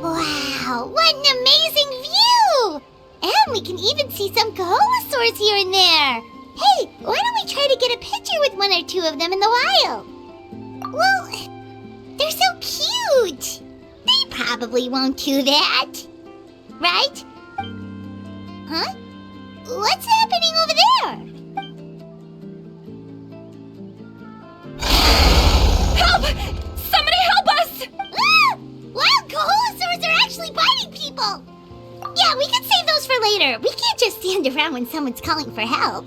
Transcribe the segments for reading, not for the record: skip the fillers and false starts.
Wow, what an amazing view! And we can even see some Kaholasaurs here and there. Hey, why don't we try to get a picture with one or two of them in the wild? Well, they're so cute. They probably won't do that. Right? Huh? What's happening over there? Help! Somebody help us! Ah! Wild Kaholasaurs are actually biting people! Yeah, we can save those for later. We can't just stand around when someone's calling for help.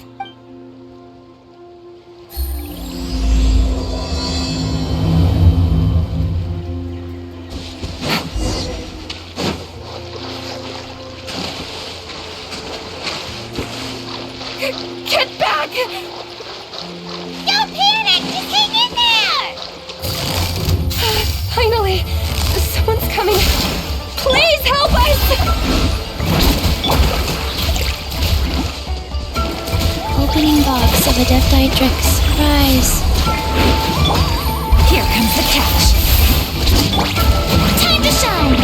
Get back! Don't panic! Just hang in there! Finally! Someone's coming! Please help us! Opening box of a Death-Dietrix. Surprise! Here comes the catch! Time to shine!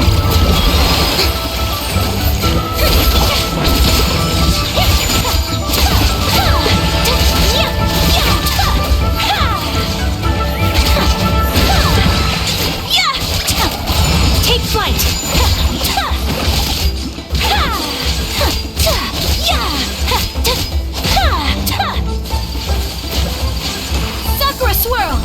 Take flight! Sakura swirl!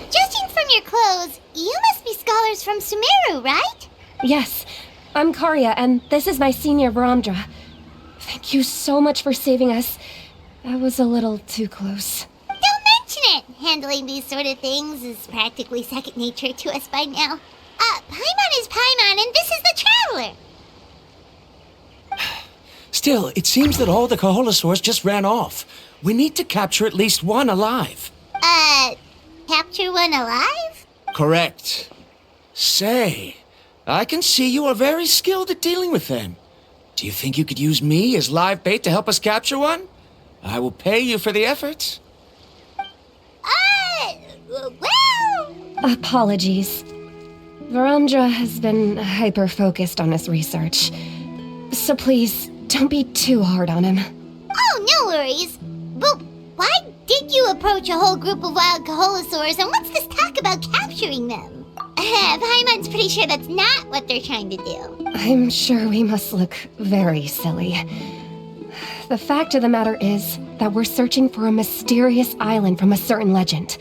Judging from your clothes, you must be scholars from Sumeru, right? Yes, I'm Karya, and this is my senior Varamdra. Thank you so much for saving us. That was a little too close. Don't mention it! Handling these sort of things is practically second nature to us by now. Paimon is Paimon, and this is the Traveler! Still, it seems that all the Kaholasaurs just ran off. We need to capture at least one alive. Capture one alive? Correct. Say, I can see you are very skilled at dealing with them. Do you think you could use me as live bait to help us capture one? I will pay you for the effort. Well... Apologies. Varamdra has been hyper-focused on his research. So please, don't be too hard on him. Oh, no worries. But why did you approach a whole group of wild Kaholasaurs, and what's this talk about capturing them? Paimon's pretty sure that's not what they're trying to do. I'm sure we must look very silly. The fact of the matter is that we're searching for a mysterious island from a certain legend.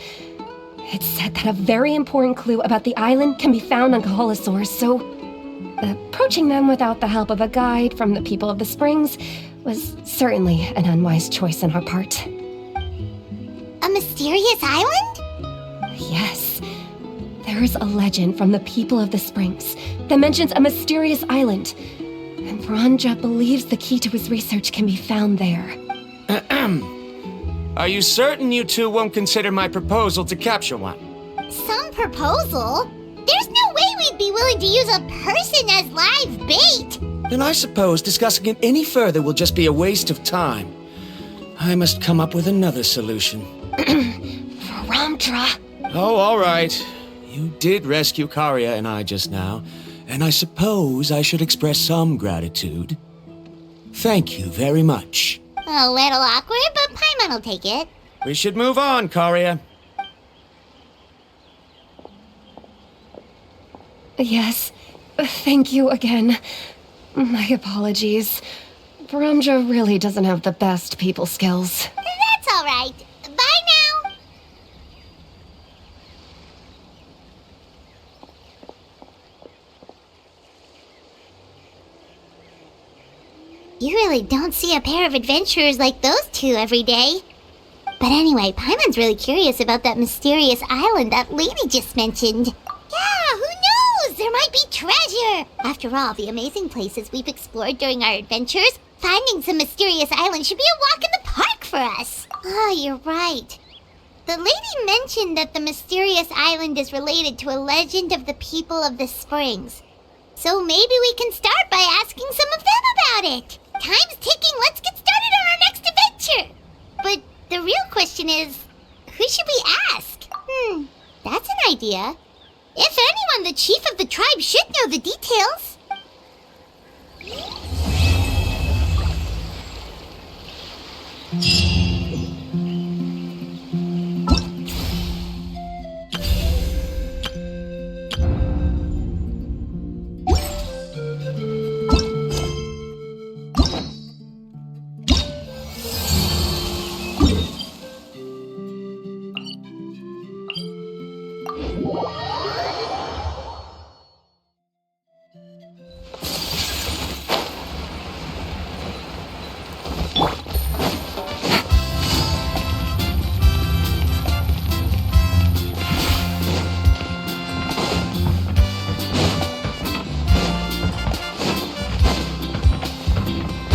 It's said that a very important clue about the island can be found on Kaholasaurs, so approaching them without the help of a guide from the people of the Springs was certainly an unwise choice on our part. A mysterious island? Yes. There is a legend from the people of the Springs that mentions a mysterious island. And Vranja believes the key to his research can be found there. Are you certain you two won't consider my proposal to capture one? Some proposal? There's no way we'd be willing to use a person as live bait! Then I suppose discussing it any further will just be a waste of time. I must come up with another solution. Vranja! Oh, all right. You did rescue Karia and I just now, and I suppose I should express some gratitude. Thank you very much. A little awkward, but Paimon will take it. We should move on, Karia. Yes, thank you again. My apologies. Vranja really doesn't have the best people skills. That's all right. Bye now. You really don't see a pair of adventurers like those two every day. But anyway, Paimon's really curious about that mysterious island that lady just mentioned. Yeah, who knows? There might be treasure! After all, the amazing places we've explored during our adventures, finding some mysterious island should be a walk in the park for us. Oh, you're right. The lady mentioned that the mysterious island is related to a legend of the people of the springs. So maybe we can start by asking some of them about it. Time's ticking, let's get started on our next adventure! But the real question is, who should we ask? That's an idea. If anyone, the chief of the tribe should know the details.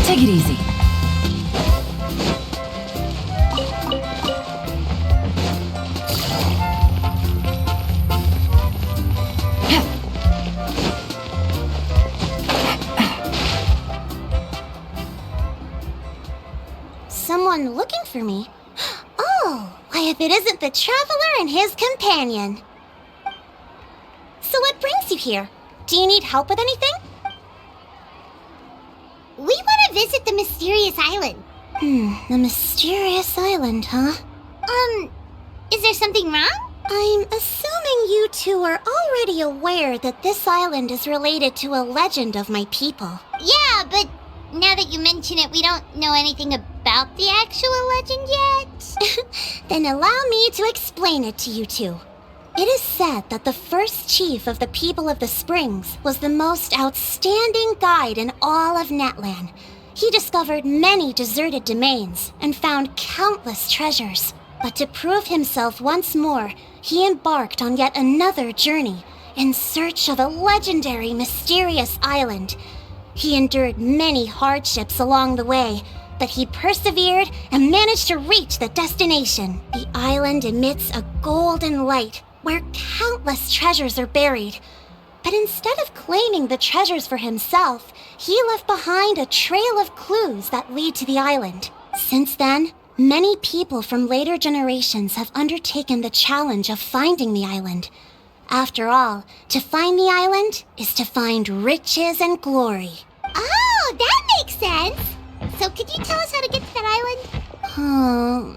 Take it easy. Someone looking for me? Oh, why if it isn't the traveler and his companion. So what brings you here? Do you need help with anything? We want to visit the mysterious island. The mysterious island, huh? Is there something wrong? I'm assuming you two are already aware that this island is related to a legend of my people. Yeah, but now that you mention it, we don't know anything about the actual legend yet. Then allow me to explain it to you two. It is said that the first chief of the people of the springs was the most outstanding guide in all of Natlan. He discovered many deserted domains and found countless treasures. But to prove himself once more, he embarked on yet another journey in search of a legendary, mysterious island. He endured many hardships along the way, but he persevered and managed to reach the destination. The island emits a golden light where countless treasures are buried. But instead of claiming the treasures for himself, he left behind a trail of clues that lead to the island. Since then, many people from later generations have undertaken the challenge of finding the island. After all, to find the island is to find riches and glory. Oh, that makes sense! So could you tell us how to get to that island? Oh,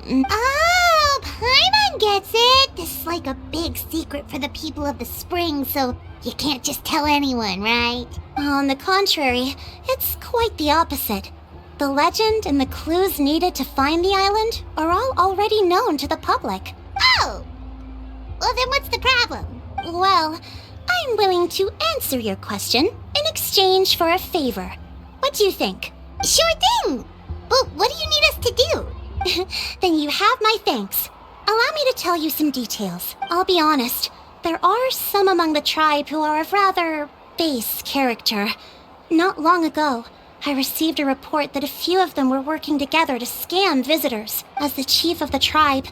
Paimon gets it! This is like a big secret for the people of the spring, so you can't just tell anyone, right? On the contrary, it's quite the opposite. The legend and the clues needed to find the island are all already known to the public. Oh! Well, then what's the problem? Well, I'm willing to answer your question in exchange for a favor. What do you think? Sure thing! But what do you need us to do? Then you have my thanks. Allow me to tell you some details. I'll be honest, there are some among the tribe who are of rather base character. Not long ago, I received a report that a few of them were working together to scam visitors. As the chief of the tribe,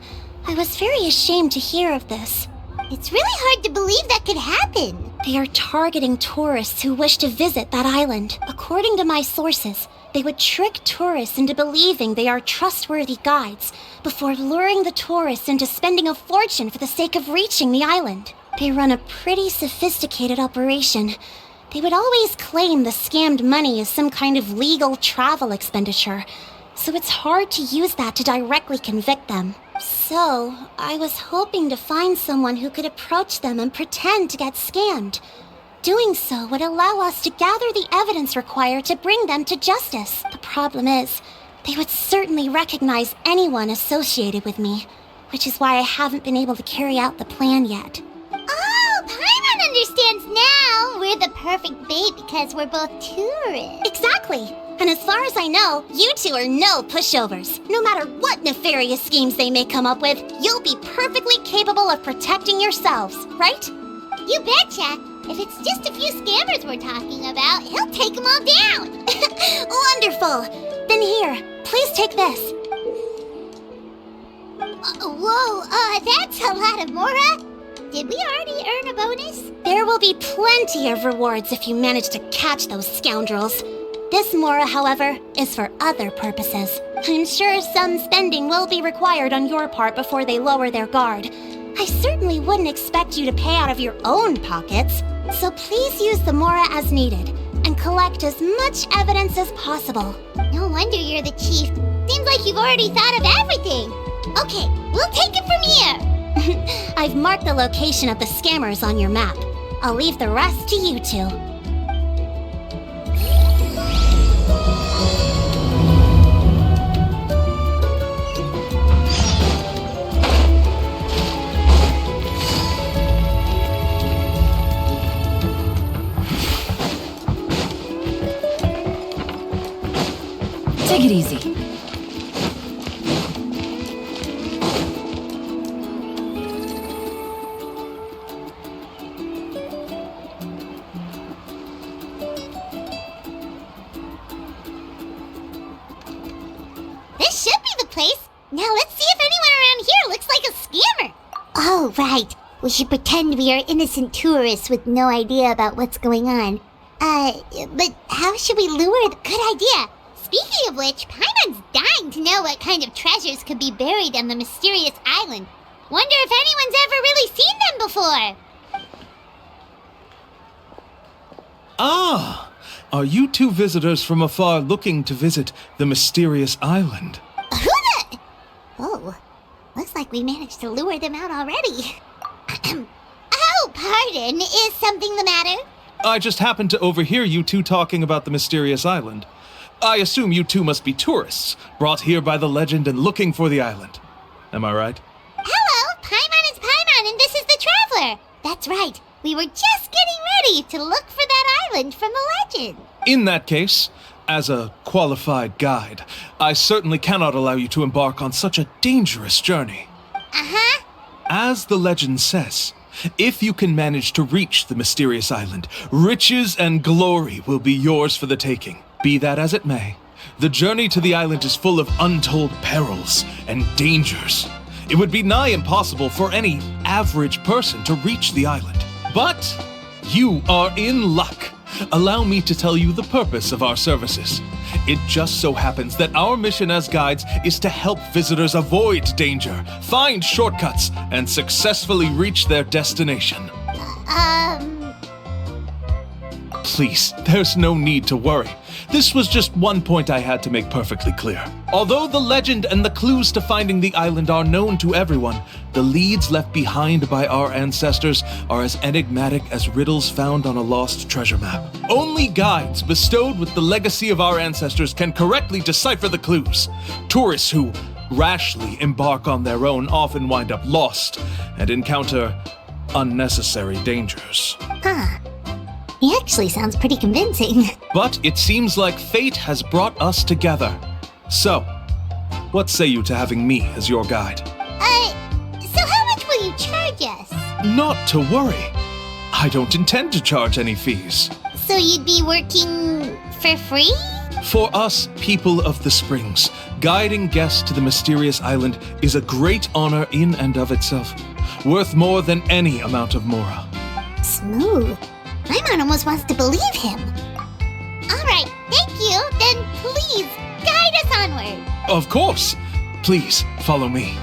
I was very ashamed to hear of this. It's really hard to believe that could happen. They are targeting tourists who wish to visit that island. According to my sources, they would trick tourists into believing they are trustworthy guides before luring the tourists into spending a fortune for the sake of reaching the island. They run a pretty sophisticated operation. They would always claim the scammed money is some kind of legal travel expenditure, so it's hard to use that to directly convict them. So, I was hoping to find someone who could approach them and pretend to get scammed. Doing so would allow us to gather the evidence required to bring them to justice. The problem is, they would certainly recognize anyone associated with me, which is why I haven't been able to carry out the plan yet. Oh, Paimon understands now! We're the perfect bait because we're both tourists. Exactly! And as far as I know, you two are no pushovers. No matter what nefarious schemes they may come up with, you'll be perfectly capable of protecting yourselves, right? You betcha! If it's just a few scammers we're talking about, he'll take them all down! Wonderful! Then here, please take this. That's a lot of Mora. Did we already earn a bonus? There will be plenty of rewards if you manage to catch those scoundrels. This Mora, however, is for other purposes. I'm sure some spending will be required on your part before they lower their guard. I certainly wouldn't expect you to pay out of your own pockets, so please use the Mora as needed and collect as much evidence as possible. No wonder you're the chief. Seems like you've already thought of everything. Okay, we'll take it from here. I've marked the location of the scammers on your map. I'll leave the rest to you two. Take it easy. This should be the place. Now let's see if anyone around here looks like a scammer. Oh, right. We should pretend we are innocent tourists with no idea about what's going on. But how should we lure the... Good idea. Speaking of which, Paimon's dying to know what kind of treasures could be buried on the mysterious island. Wonder if anyone's ever really seen them before. Ah! Are you two visitors from afar looking to visit the mysterious island? Who the... Oh, looks like we managed to lure them out already. Oh, pardon. Is something the matter? I just happened to overhear you two talking about the mysterious island. I assume you two must be tourists, brought here by the legend and looking for the island. Am I right? Hello, Paimon is Paimon, and this is the Traveler. That's right. We were just getting ready to look for that island from the legend. In that case, as a qualified guide, I certainly cannot allow you to embark on such a dangerous journey. Uh-huh. As the legend says, if you can manage to reach the mysterious island, riches and glory will be yours for the taking. Be that as it may, the journey to the island is full of untold perils and dangers. It would be nigh impossible for any average person to reach the island. But you are in luck. Allow me to tell you the purpose of our services. It just so happens that our mission as guides is to help visitors avoid danger, find shortcuts, and successfully reach their destination. Please, there's no need to worry. This was just one point I had to make perfectly clear. Although the legend and the clues to finding the island are known to everyone, the leads left behind by our ancestors are as enigmatic as riddles found on a lost treasure map. Only guides bestowed with the legacy of our ancestors can correctly decipher the clues. Tourists who rashly embark on their own often wind up lost and encounter unnecessary dangers. Huh. He actually sounds pretty convincing. But it seems like fate has brought us together. So, what say you to having me as your guide? So how much will you charge us? Not to worry. I don't intend to charge any fees. So you'd be working for free? For us, people of the Springs, guiding guests to the mysterious island is a great honor in and of itself, worth more than any amount of mora. Smooth. Paimon almost wants to believe him. Alright, thank you. Then please, guide us onward. Of course! Please, follow me.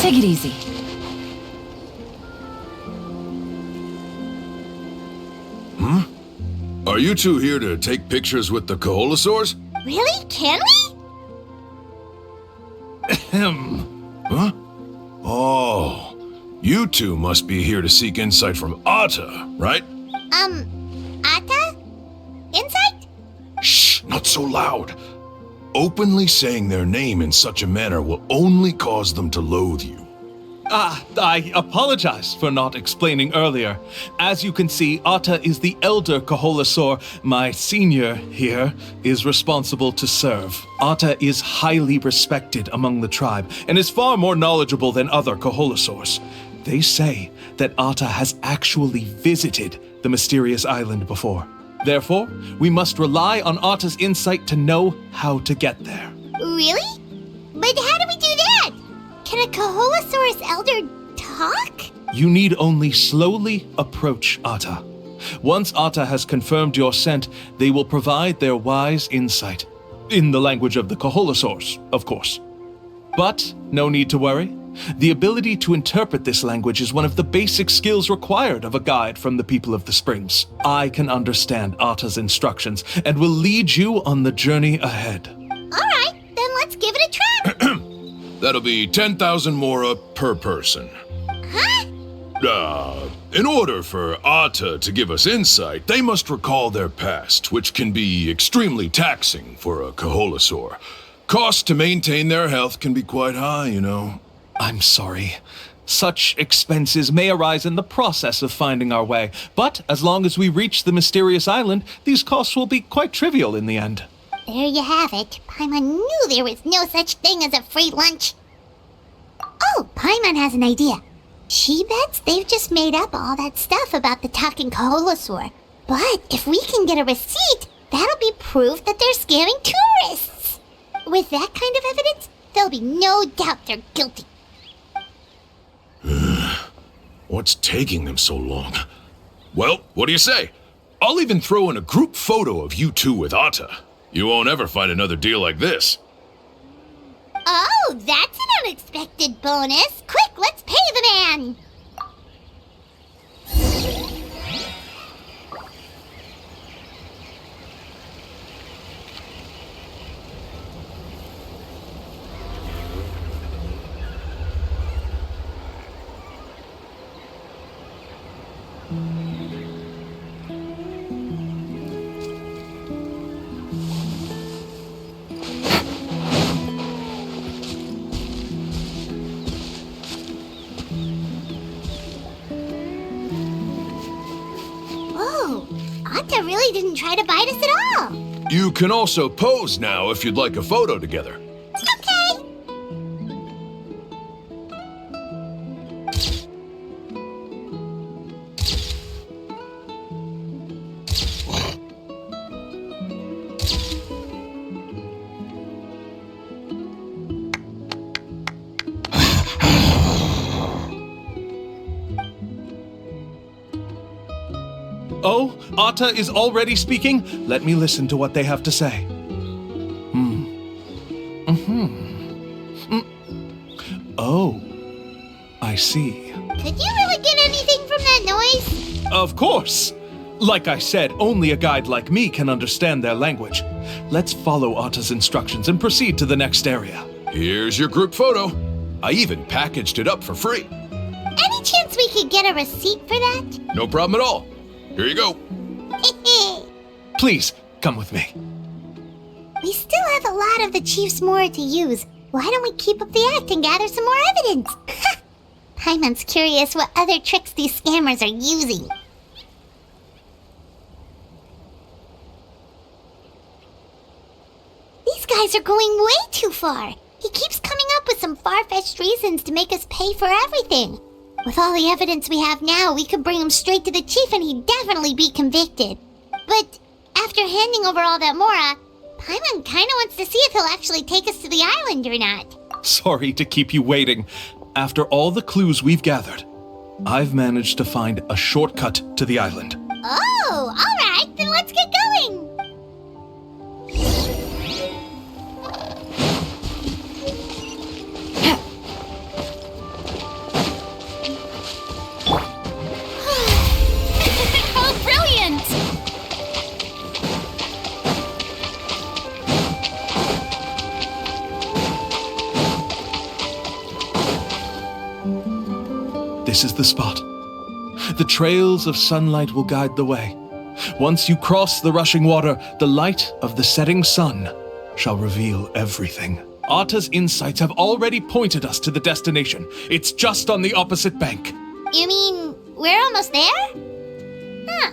Take it easy. Are you two here to take pictures with the Koholosaurs? Really? Can we? Huh? Oh, you two must be here to seek insight from Atta, right? Atta? Insight? Shh, not so loud. Openly saying their name in such a manner will only cause them to loathe you. I apologize for not explaining earlier. As you can see, Atta is the elder Koholosaur. My senior here is responsible to serve. Atta is highly respected among the tribe and is far more knowledgeable than other Koholosaurs. They say that Atta has actually visited the mysterious island before. Therefore, we must rely on Atta's insight to know how to get there. Really? But how do we do that? Can a Koholosaurus elder talk? You need only slowly approach Atta. Once Atta has confirmed your scent, they will provide their wise insight. In the language of the Koholosaurs, of course. But no need to worry. The ability to interpret this language is one of the basic skills required of a guide from the people of the Springs. I can understand Atta's instructions and will lead you on the journey ahead. Alright, then let's give it a try. That'll be 10,000 mora per person. Huh? In order for Atta to give us insight, they must recall their past, which can be extremely taxing for a Koholosaur. Cost to maintain their health can be quite high, you know. I'm sorry. Such expenses may arise in the process of finding our way, but as long as we reach the mysterious island, these costs will be quite trivial in the end. There you have it. Paimon knew there was no such thing as a free lunch. Oh, Paimon has an idea. She bets they've just made up all that stuff about the talking Koholosaur. But if we can get a receipt, that'll be proof that they're scamming tourists. With that kind of evidence, there'll be no doubt they're guilty. What's taking them so long? Well, what do you say? I'll even throw in a group photo of you two with Atta. You won't ever find another deal like this. Oh, that's an unexpected bonus. Quick, let's pay the man. Atta really didn't try to bite us at all. You can also pose now if you'd like a photo together. Okay. Oh, Atta is already speaking? Let me listen to what they have to say. Oh, I see. Could you really get anything from that noise? Of course! Like I said, only a guide like me can understand their language. Let's follow Atta's instructions and proceed to the next area. Here's your group photo. I even packaged it up for free. Any chance we could get a receipt for that? No problem at all. Here you go. Please, come with me. We still have a lot of the chief's mora to use. Why don't we keep up the act and gather some more evidence? Paimon's curious what other tricks these scammers are using. These guys are going way too far. He keeps coming up with some far-fetched reasons to make us pay for everything. With all the evidence we have now, we could bring him straight to the chief and he'd definitely be convicted. But after handing over all that mora, Paimon kinda wants to see if he'll actually take us to the island or not. Sorry to keep you waiting. After all the clues we've gathered, I've managed to find a shortcut to the island. Oh, alright, then let's get going! Oh, brilliant! This is the spot. The trails of sunlight will guide the way. Once you cross the rushing water, the light of the setting sun shall reveal everything. Atta's insights have already pointed us to the destination. It's just on the opposite bank. You mean, we're almost there? Huh.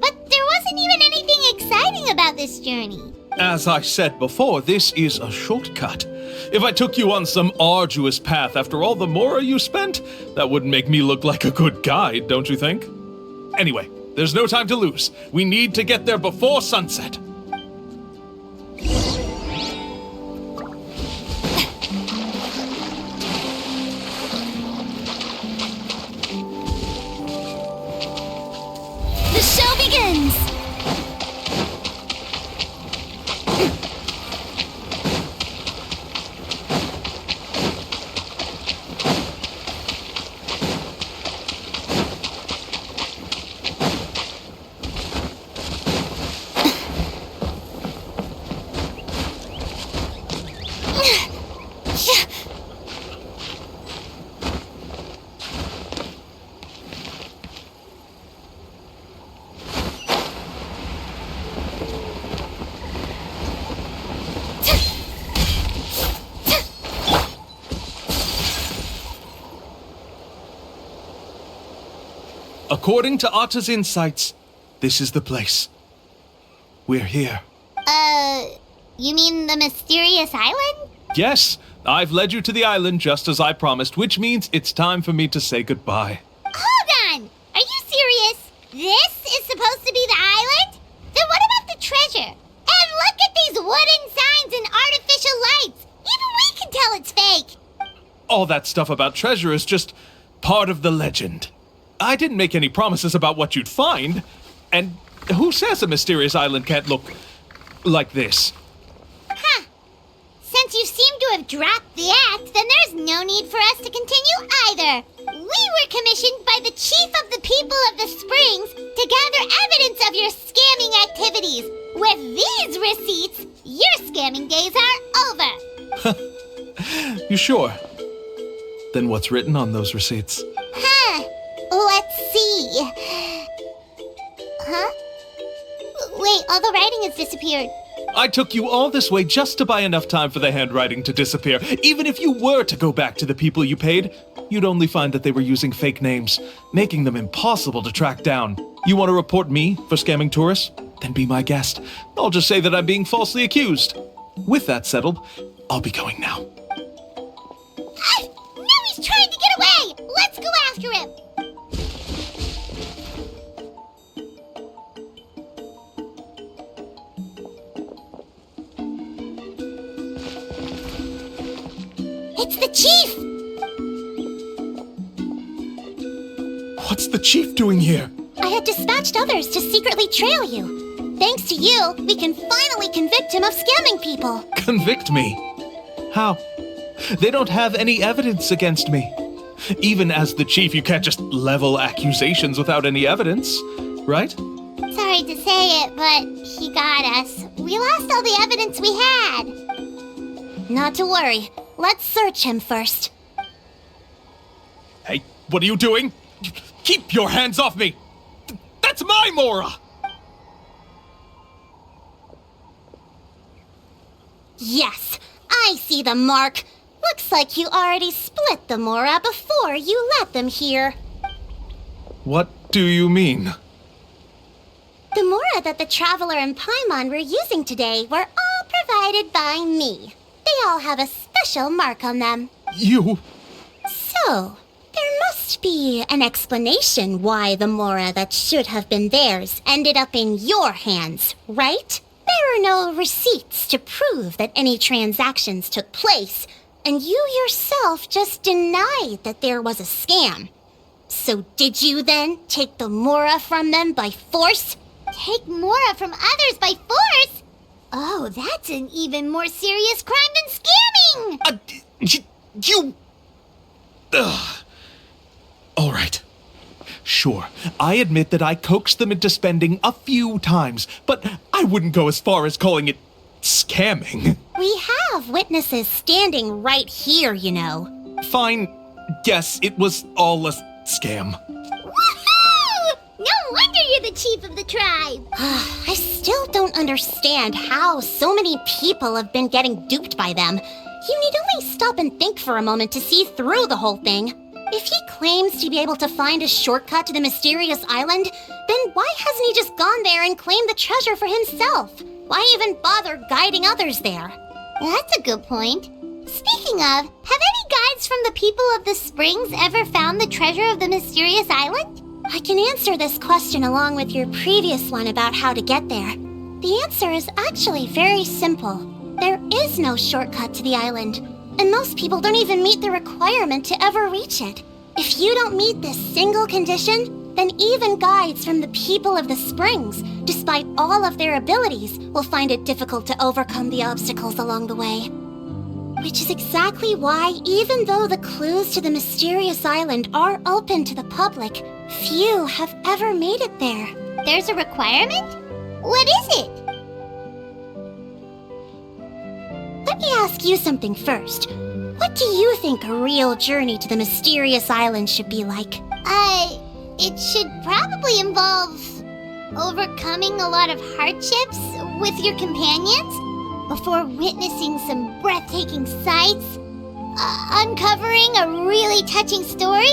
But there wasn't even anything exciting about this journey. As I said before, this is a shortcut. If I took you on some arduous path after all the mora you spent, that wouldn't make me look like a good guide, don't you think? Anyway, there's no time to lose. We need to get there before sunset. The show begins! According to Atta's insights, this is the place. We're here. You mean the mysterious island? Yes, I've led you to the island just as I promised, which means it's time for me to say goodbye. Hold on! Are you serious? This is supposed to be the island? Then what about the treasure? And look at these wooden signs and artificial lights! Even we can tell it's fake! All that stuff about treasure is just part of the legend. I didn't make any promises about what you'd find. And who says a mysterious island can't look like this? Huh. Since you seem to have dropped the act, then there's no need for us to continue either. We were commissioned by the chief of the people of the Springs to gather evidence of your scamming activities. With these receipts, your scamming days are over. You sure? Then what's written on those receipts? Huh. Let's see. Huh? Wait, all the writing has disappeared. I took you all this way just to buy enough time for the handwriting to disappear. Even if you were to go back to the people you paid, you'd only find that they were using fake names, making them impossible to track down. You want to report me for scamming tourists? Then be my guest. I'll just say that I'm being falsely accused. With that settled, I'll be going now. Now he's trying to get away! Let's go after him! It's the chief! What's the chief doing here? I had dispatched others to secretly trail you. Thanks to you, we can finally convict him of scamming people. Convict me? How? They don't have any evidence against me. Even as the chief, you can't just level accusations without any evidence, right? Sorry to say it, but he got us. We lost all the evidence we had. Not to worry. Let's search him first. Hey, what are you doing? Keep your hands off me! That's my Mora! Yes, I see the mark. Looks like you already split the Mora before you let them here. What do you mean? The Mora that the Traveler and Paimon were using today were all provided by me. They all have a special mark on them. You... So, there must be an explanation why the Mora that should have been theirs ended up in your hands, right? There are no receipts to prove that any transactions took place, and you yourself just denied that there was a scam. So did you then take the Mora from them by force? Take Mora from others by force? Oh, that's an even more serious crime than scamming! You... Ugh. All right. Sure, I admit that I coaxed them into spending a few times, but I wouldn't go as far as calling it scamming. We have witnesses standing right here, you know. Fine. Yes, it was all a scam. Woohoo! No wonder you're the chief of the tribe. I still don't understand how so many people have been getting duped by them. You need only stop and think for a moment to see through the whole thing. If he claims to be able to find a shortcut to the mysterious island, then why hasn't he just gone there and claimed the treasure for himself? Why even bother guiding others there? That's a good point. Speaking of, have any guides from the people of the Springs ever found the treasure of the mysterious island? I can answer this question along with your previous one about how to get there. The answer is actually very simple. There is no shortcut to the island, and most people don't even meet the requirement to ever reach it. If you don't meet this single condition, then even guides from the people of the Springs, despite all of their abilities, will find it difficult to overcome the obstacles along the way. Which is exactly why, even though the clues to the mysterious island are open to the public, few have ever made it there. There's a requirement? What is it? Let me ask you something first. What do you think a real journey to the mysterious island should be like? It should probably involve overcoming a lot of hardships with your companions before witnessing some breathtaking sights, uncovering a really touching story.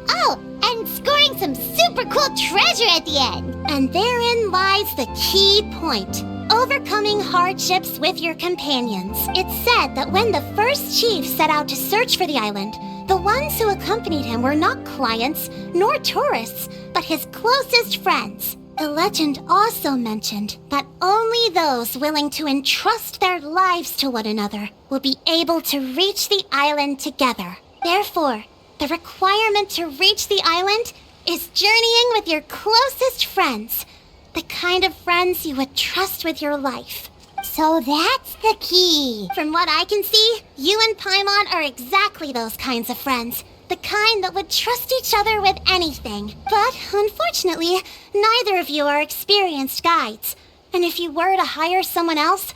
Oh, and scoring some super cool treasure at the end. And therein lies the key point. Overcoming hardships with your companions. It's said that when the first chief set out to search for the island, the ones who accompanied him were not clients nor tourists, but his closest friends. The legend also mentioned that only those willing to entrust their lives to one another will be able to reach the island together. Therefore, the requirement to reach the island is journeying with your closest friends. The kind of friends you would trust with your life. So that's the key. From what I can see, you and Paimon are exactly those kinds of friends. The kind that would trust each other with anything. But unfortunately, neither of you are experienced guides. And if you were to hire someone else,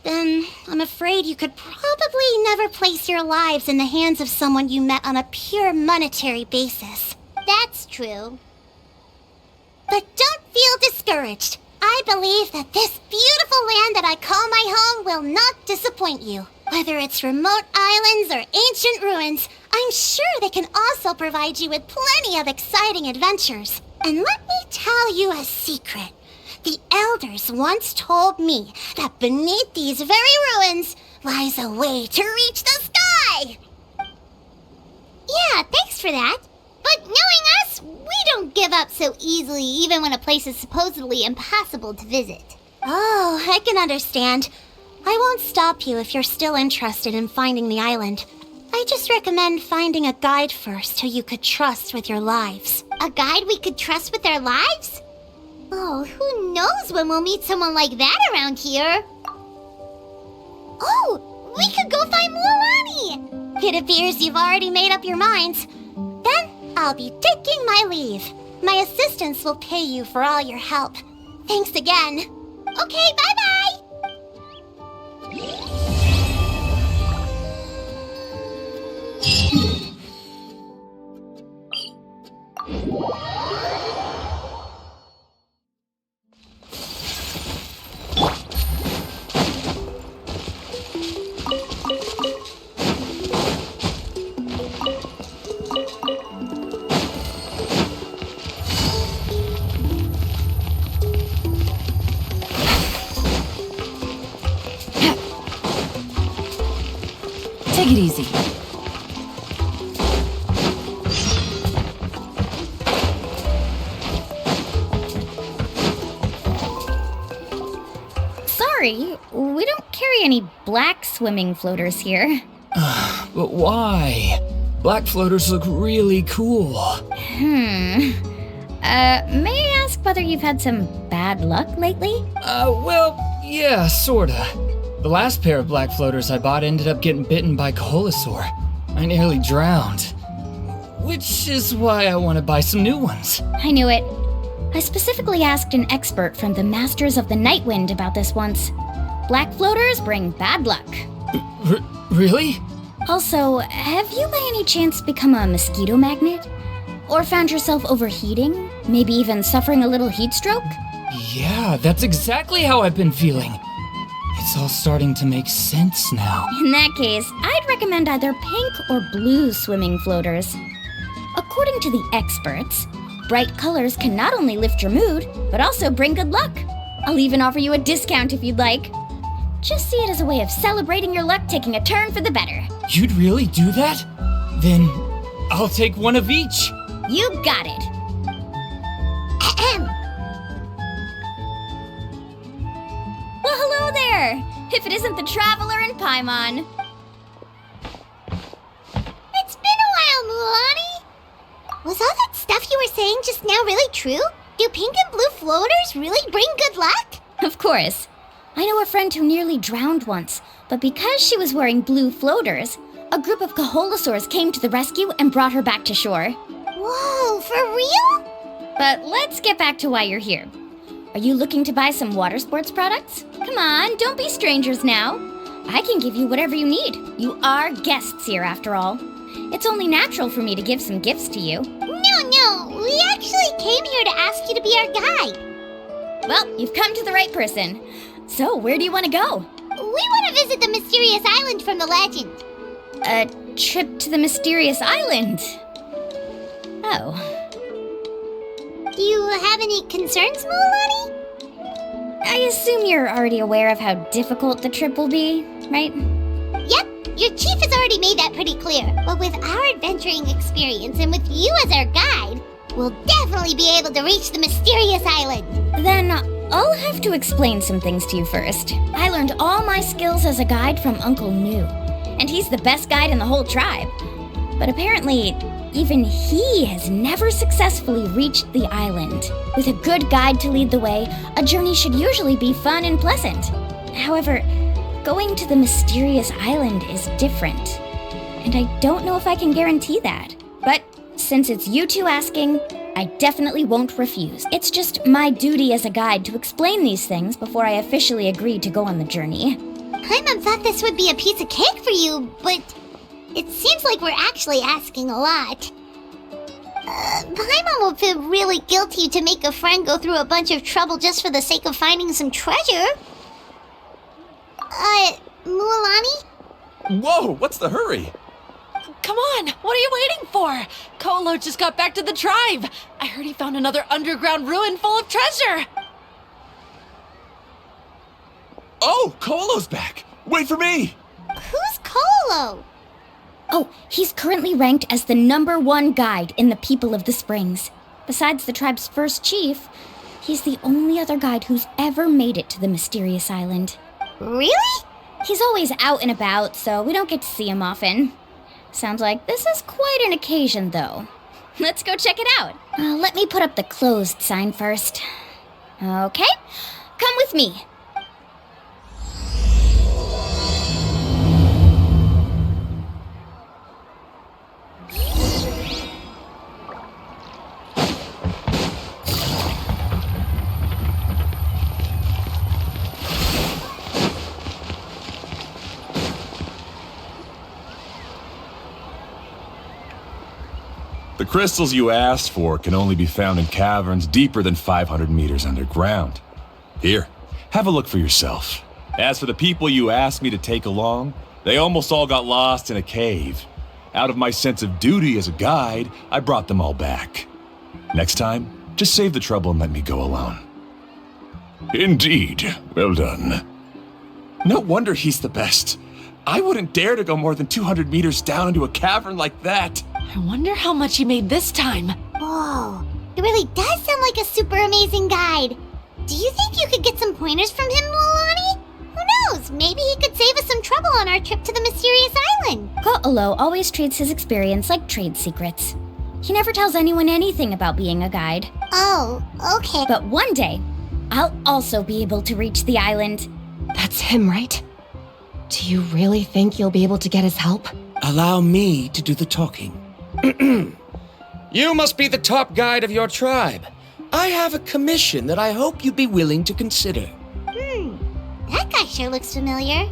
then I'm afraid you could probably never place your lives in the hands of someone you met on a pure monetary basis. That's true. But don't feel discouraged. I believe that this beautiful land that I call my home will not disappoint you. Whether it's remote islands or ancient ruins, I'm sure they can also provide you with plenty of exciting adventures. And let me tell you a secret. The elders once told me that beneath these very ruins lies a way to reach the sky. Yeah, thanks for that. But knowing us, we don't give up so easily even when a place is supposedly impossible to visit. Oh, I can understand. I won't stop you if you're still interested in finding the island. I just recommend finding a guide first who you could trust with your lives. A guide we could trust with our lives? Oh, who knows when we'll meet someone like that around here? Oh, we could go find Mulani! It appears you've already made up your minds. Then I'll be taking my leave. My assistants will pay you for all your help. Thanks again. Okay, bye-bye! Take it easy. Sorry, we don't carry any black swimming floaters here. But why? Black floaters look really cool. May I ask whether you've had some bad luck lately? Well, yeah, sorta. The last pair of black floaters I bought ended up getting bitten by Kaholasaur. I nearly drowned. Which is why I want to buy some new ones. I knew it. I specifically asked an expert from the Masters of the Night Wind about this once. Black floaters bring bad luck. Really? Also, have you by any chance become a mosquito magnet? Or found yourself overheating? Maybe even suffering a little heat stroke? Yeah, that's exactly how I've been feeling. It's all starting to make sense now. In that case, I'd recommend either pink or blue swimming floaters. According to the experts, bright colors can not only lift your mood, but also bring good luck. I'll even offer you a discount if you'd like. Just see it as a way of celebrating your luck taking a turn for the better. You'd really do that? Then I'll take one of each. You got it. Ahem. Well, hello there! If it isn't the Traveler in Paimon. It's been a while, Mulani. Was all that stuff you were saying just now really true? Do pink and blue floaters really bring good luck? Of course. I know a friend who nearly drowned once, but because she was wearing blue floaters, a group of Kaholasaurs came to the rescue and brought her back to shore. Whoa, for real? But let's get back to why you're here. Are you looking to buy some water sports products? Come on, don't be strangers now. I can give you whatever you need. You are guests here, after all. It's only natural for me to give some gifts to you. No, we actually came here to ask you to be our guide. Well, you've come to the right person. So, where do you want to go? We want to visit the mysterious island from the legend. A trip to the mysterious island? Oh. Do you have any concerns, Mulani? I assume you're already aware of how difficult the trip will be, right? Yep, your chief has already made that pretty clear. But with our adventuring experience and with you as our guide, we'll definitely be able to reach the mysterious island. Then I'll have to explain some things to you first. I learned all my skills as a guide from Uncle New, and he's the best guide in the whole tribe. But apparently, even he has never successfully reached the island. With a good guide to lead the way, a journey should usually be fun and pleasant. However, going to the mysterious island is different, and I don't know if I can guarantee that. But since it's you two asking, I definitely won't refuse. It's just my duty as a guide to explain these things before I officially agree to go on the journey. Paimon thought this would be a piece of cake for you, but it seems like we're actually asking a lot. Paimon will feel really guilty to make a friend go through a bunch of trouble just for the sake of finding some treasure. Mualani? Whoa, what's the hurry? Come on, what are you waiting for? Kolo just got back to the tribe. I heard he found another underground ruin full of treasure. Oh, Kolo's back. Wait for me. Who's Kolo? Oh, he's currently ranked as the #1 guide in the People of the Springs. Besides the tribe's first chief, he's the only other guide who's ever made it to the mysterious island. Really? He's always out and about, so we don't get to see him often. Sounds like this is quite an occasion, though. Let's go check it out. Let me put up the closed sign first. Okay, come with me. The crystals you asked for can only be found in caverns deeper than 500 meters underground. Here, have a look for yourself. As for the people you asked me to take along, they almost all got lost in a cave. Out of my sense of duty as a guide, I brought them all back. Next time, just save the trouble and let me go alone. Indeed. Well done. No wonder he's the best. I wouldn't dare to go more than 200 meters down into a cavern like that. I wonder how much he made this time. Whoa, it really does sound like a super amazing guide. Do you think you could get some pointers from him, Mulani? Who knows? Maybe he could save us some trouble on our trip to the mysterious island. Ko'olo always treats his experience like trade secrets. He never tells anyone anything about being a guide. Oh, okay. But one day, I'll also be able to reach the island. That's him, right? Do you really think you'll be able to get his help? Allow me to do the talking. You must be the top guide of your tribe. I have a commission that I hope you'd be willing to consider. That guy sure looks familiar.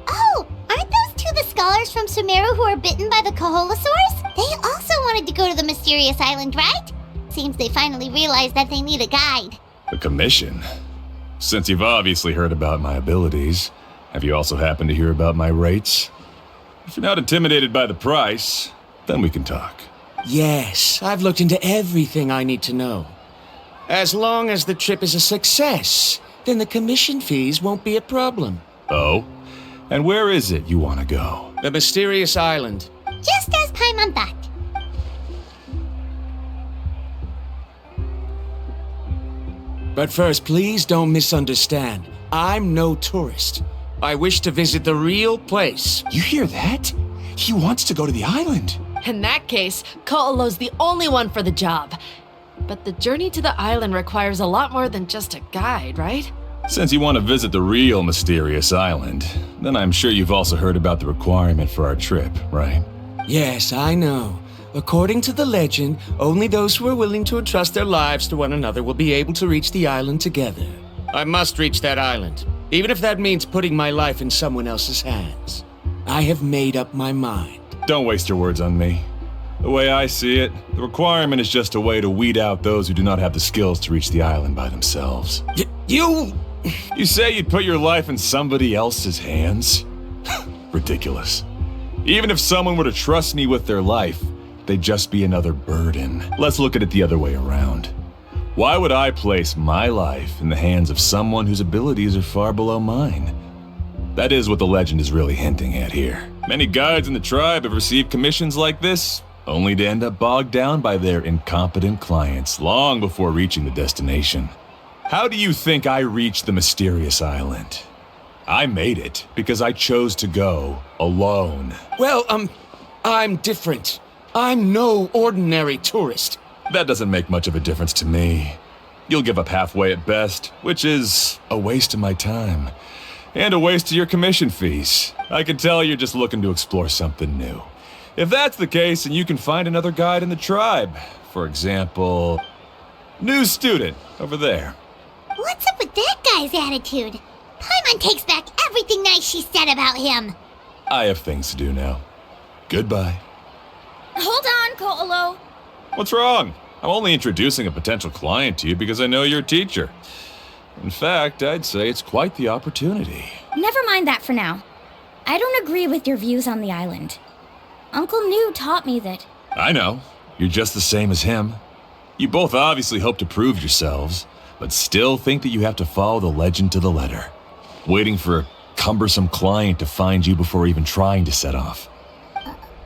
Oh, aren't those two the scholars from Sumeru who are bitten by the Kaholasaurs? They also wanted to go to the mysterious island, right? Seems they finally realized that they need a guide. A commission? Since you've obviously heard about my abilities, have you also happened to hear about my rates? If you're not intimidated by the price, then we can talk. Yes, I've looked into everything I need to know. As long as the trip is a success, then the commission fees won't be a problem. Oh? And where is it you want to go? The mysterious island. Just as Paimon thought. But first, please don't misunderstand. I'm no tourist. I wish to visit the real place. You hear that? He wants to go to the island. In that case, Ko'olo's the only one for the job. But the journey to the island requires a lot more than just a guide, right? Since you want to visit the real mysterious island, then I'm sure you've also heard about the requirement for our trip, right? Yes, I know. According to the legend, only those who are willing to entrust their lives to one another will be able to reach the island together. I must reach that island, even if that means putting my life in someone else's hands. I have made up my mind. Don't waste your words on me. The way I see it, the requirement is just a way to weed out those who do not have the skills to reach the island by themselves. You say you'd put your life in somebody else's hands? Ridiculous. Even if someone were to trust me with their life, they'd just be another burden. Let's look at it the other way around. Why would I place my life in the hands of someone whose abilities are far below mine? That is what the legend is really hinting at here. Many guides in the tribe have received commissions like this, only to end up bogged down by their incompetent clients long before reaching the destination. How do you think I reached the mysterious island? I made it because I chose to go alone. Well, I'm different. I'm no ordinary tourist. That doesn't make much of a difference to me. You'll give up halfway at best, which is a waste of my time. And a waste of your commission fees. I can tell you're just looking to explore something new. If that's the case, then you can find another guide in the tribe. For example, new student over there. What's up with that guy's attitude? Paimon takes back everything nice she said about him. I have things to do now. Goodbye. Hold on, Ko'olo. What's wrong? I'm only introducing a potential client to you because I know you're a teacher. In fact, I'd say it's quite the opportunity. Never mind that for now. I don't agree with your views on the island. Uncle New taught me that. I know. You're just the same as him. You both obviously hope to prove yourselves, but still think that you have to follow the legend to the letter, waiting for a cumbersome client to find you before even trying to set off.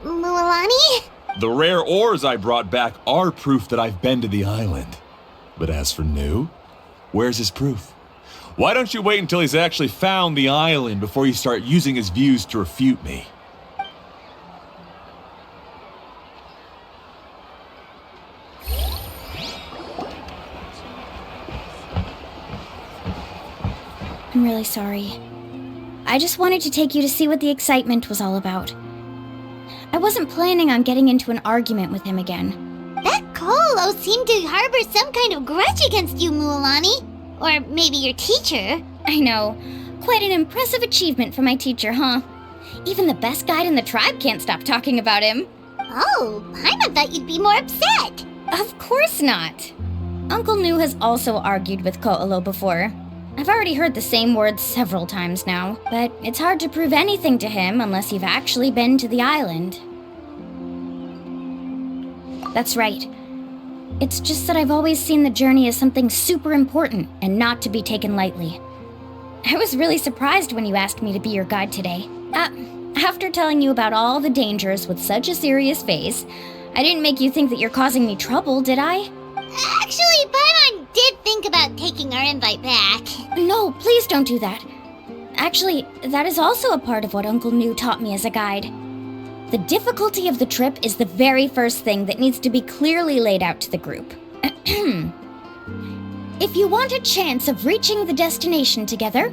Mualani? The rare ores I brought back are proof that I've been to the island. But as for New, where's his proof? Why don't you wait until he's actually found the island before you start using his views to refute me? I'm really sorry. I just wanted to take you to see what the excitement was all about. I wasn't planning on getting into an argument with him again. That Ko'olo seemed to harbor some kind of grudge against you, Mualani. Or maybe your teacher. I know. Quite an impressive achievement for my teacher, huh? Even the best guide in the tribe can't stop talking about him. Oh, Paimon thought you'd be more upset. Of course not. Uncle Nu has also argued with Ko'olo before. I've already heard the same words several times now, but it's hard to prove anything to him unless you've actually been to the island. That's right. It's just that I've always seen the journey as something super important and not to be taken lightly. I was really surprised when you asked me to be your guide today. After telling you about all the dangers with such a serious face, I didn't make you think that you're causing me trouble, did I? Actually, Paimon did think about taking our invite back. No, please don't do that. Actually, that is also a part of what Uncle Nu taught me as a guide. The difficulty of the trip is the very first thing that needs to be clearly laid out to the group. If you want a chance of reaching the destination together,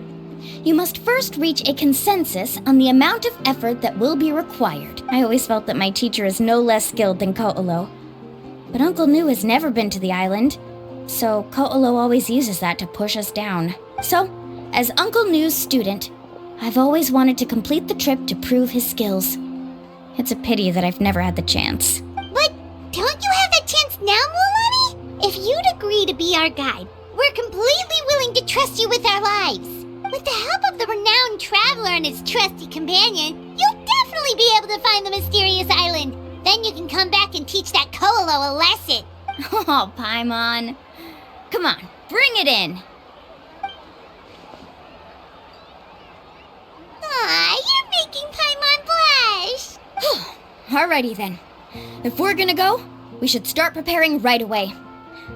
you must first reach a consensus on the amount of effort that will be required. I always felt that my teacher is no less skilled than Ko'olo. But Uncle Nu has never been to the island, so Ko'olo always uses that to push us down. So, as Uncle Nu's student, I've always wanted to complete the trip to prove his skills. It's a pity that I've never had the chance. But don't you have that chance now, Mulani? If you'd agree to be our guide, we're completely willing to trust you with our lives. With the help of the renowned traveler and his trusty companion, you'll definitely be able to find the mysterious island. Then you can come back and teach that Ko'olo a lesson. Oh, Paimon. Come on, bring it in. Aw, you're making Paimon blush. Alrighty then. If we're gonna go, we should start preparing right away.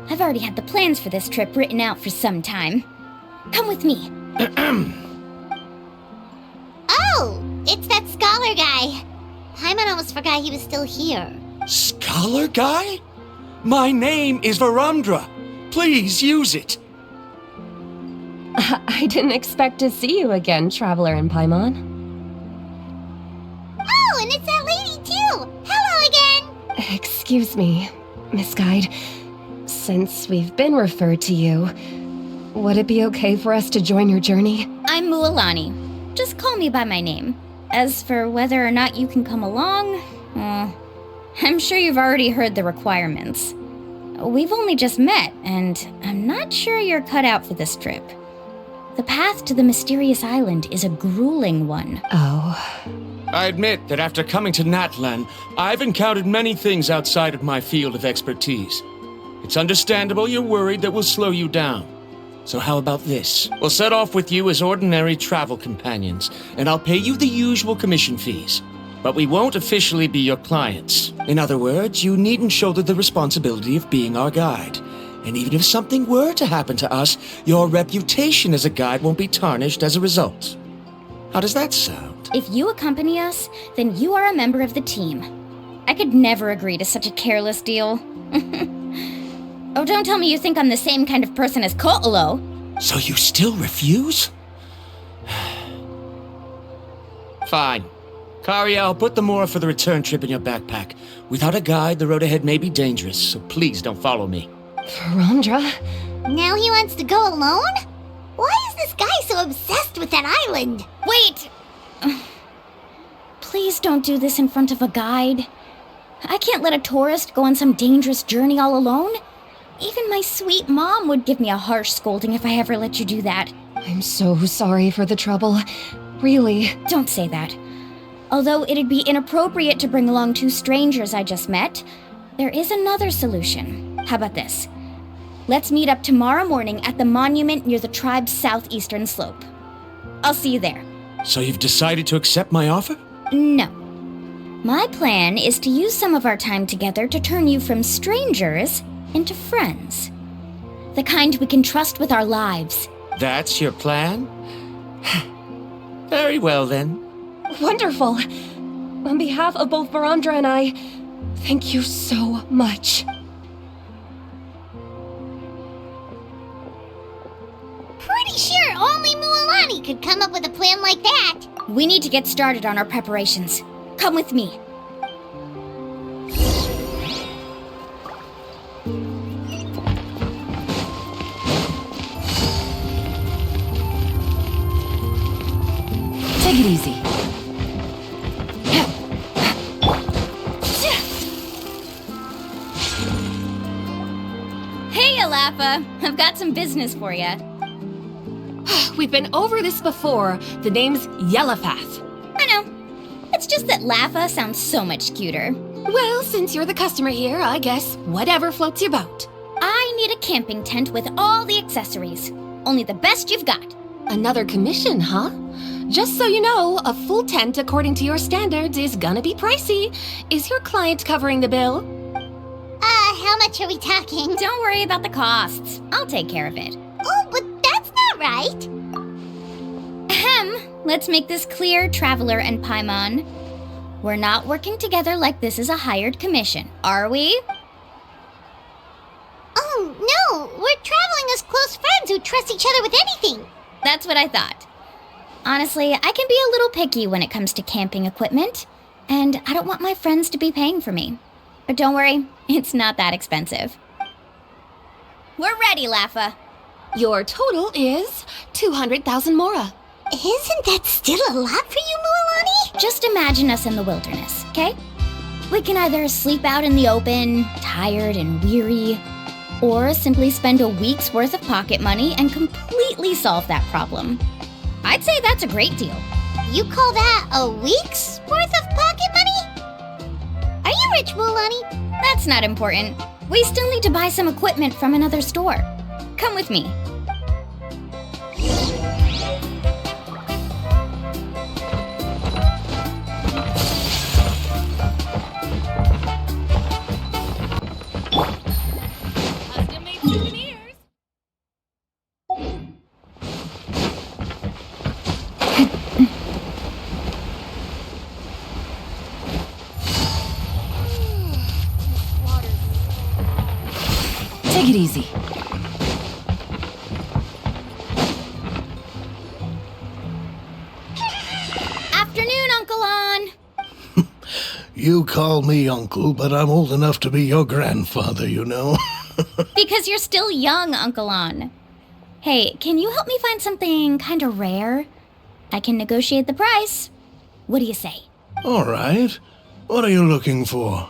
I've already had the plans for this trip written out for some time. Come with me. Oh, it's that scholar guy. Paimon almost forgot he was still here. Scholar guy? My name is Varundra. Please use it. I didn't expect to see you again, Traveler and Paimon. Oh, and it's that lady too. Hello again. Excuse me, Miss Guide. Since we've been referred to you, would it be okay for us to join your journey? I'm Mualani. Just call me by my name. As for whether or not you can come along, I'm sure you've already heard the requirements. We've only just met, and I'm not sure you're cut out for this trip. The path to the mysterious island is a grueling one. Oh. I admit that after coming to Natlan, I've encountered many things outside of my field of expertise. It's understandable you're worried that we'll slow you down. So how about this? We'll set off with you as ordinary travel companions, and I'll pay you the usual commission fees. But we won't officially be your clients. In other words, you needn't shoulder the responsibility of being our guide. And even if something were to happen to us, your reputation as a guide won't be tarnished as a result. How does that sound? If you accompany us, then you are a member of the team. I could never agree to such a careless deal. Oh, don't tell me you think I'm the same kind of person as Ko'olo. So you still refuse? Fine. Kariel, put the Mora for the return trip in your backpack. Without a guide, the road ahead may be dangerous, so please don't follow me. Varundra? Now he wants to go alone? Why is this guy so obsessed with that island? Wait! Please don't do this in front of a guide. I can't let a tourist go on some dangerous journey all alone. Even my sweet mom would give me a harsh scolding if I ever let you do that. I'm so sorry for the trouble. Really. Don't say that. Although it'd be inappropriate to bring along two strangers I just met, there is another solution. How about this? Let's meet up tomorrow morning at the monument near the tribe's southeastern slope. I'll see you there. So you've decided to accept my offer? No. My plan is to use some of our time together to turn you from strangers into friends. The kind we can trust with our lives. That's your plan? Very well, then. Wonderful. On behalf of both Varundra and I, thank you so much. Pretty sure only Mualani could come up with a plan like that. We need to get started on our preparations. Come with me. Take it easy. Lafa. I've got some business for you. We've been over this before. The name's Yellowfath. I know. It's just that Lafa sounds so much cuter. Well, since you're the customer here, I guess whatever floats your boat. I need a camping tent with all the accessories. Only the best you've got. Another commission, huh? Just so you know, a full tent according to your standards is gonna be pricey. Is your client covering the bill? How much are we talking? Don't worry about the costs. I'll take care of it. Oh, but that's not right. Ahem. Let's make this clear, Traveler and Paimon. We're not working together like this is a hired commission, are we? Oh, no. We're traveling as close friends who trust each other with anything. That's what I thought. Honestly, I can be a little picky when it comes to camping equipment, and I don't want my friends to be paying for me. But don't worry, it's not that expensive. We're ready, Lafa. Your total is 200,000 mora. Isn't that still a lot for you, Mualani? Just imagine us in the wilderness, okay? We can either sleep out in the open, tired and weary, or simply spend a week's worth of pocket money and completely solve that problem. I'd say that's a great deal. You call that a week's worth of pocket money? Are you rich, Mulani? That's not important. We still need to buy some equipment from another store. Come with me. Take it easy. Afternoon, Uncle On. You call me uncle, but I'm old enough to be your grandfather, you know. Because you're still young, Uncle On. Hey, can you help me find something kind of rare? I can negotiate the price. What do you say? All right. What are you looking for?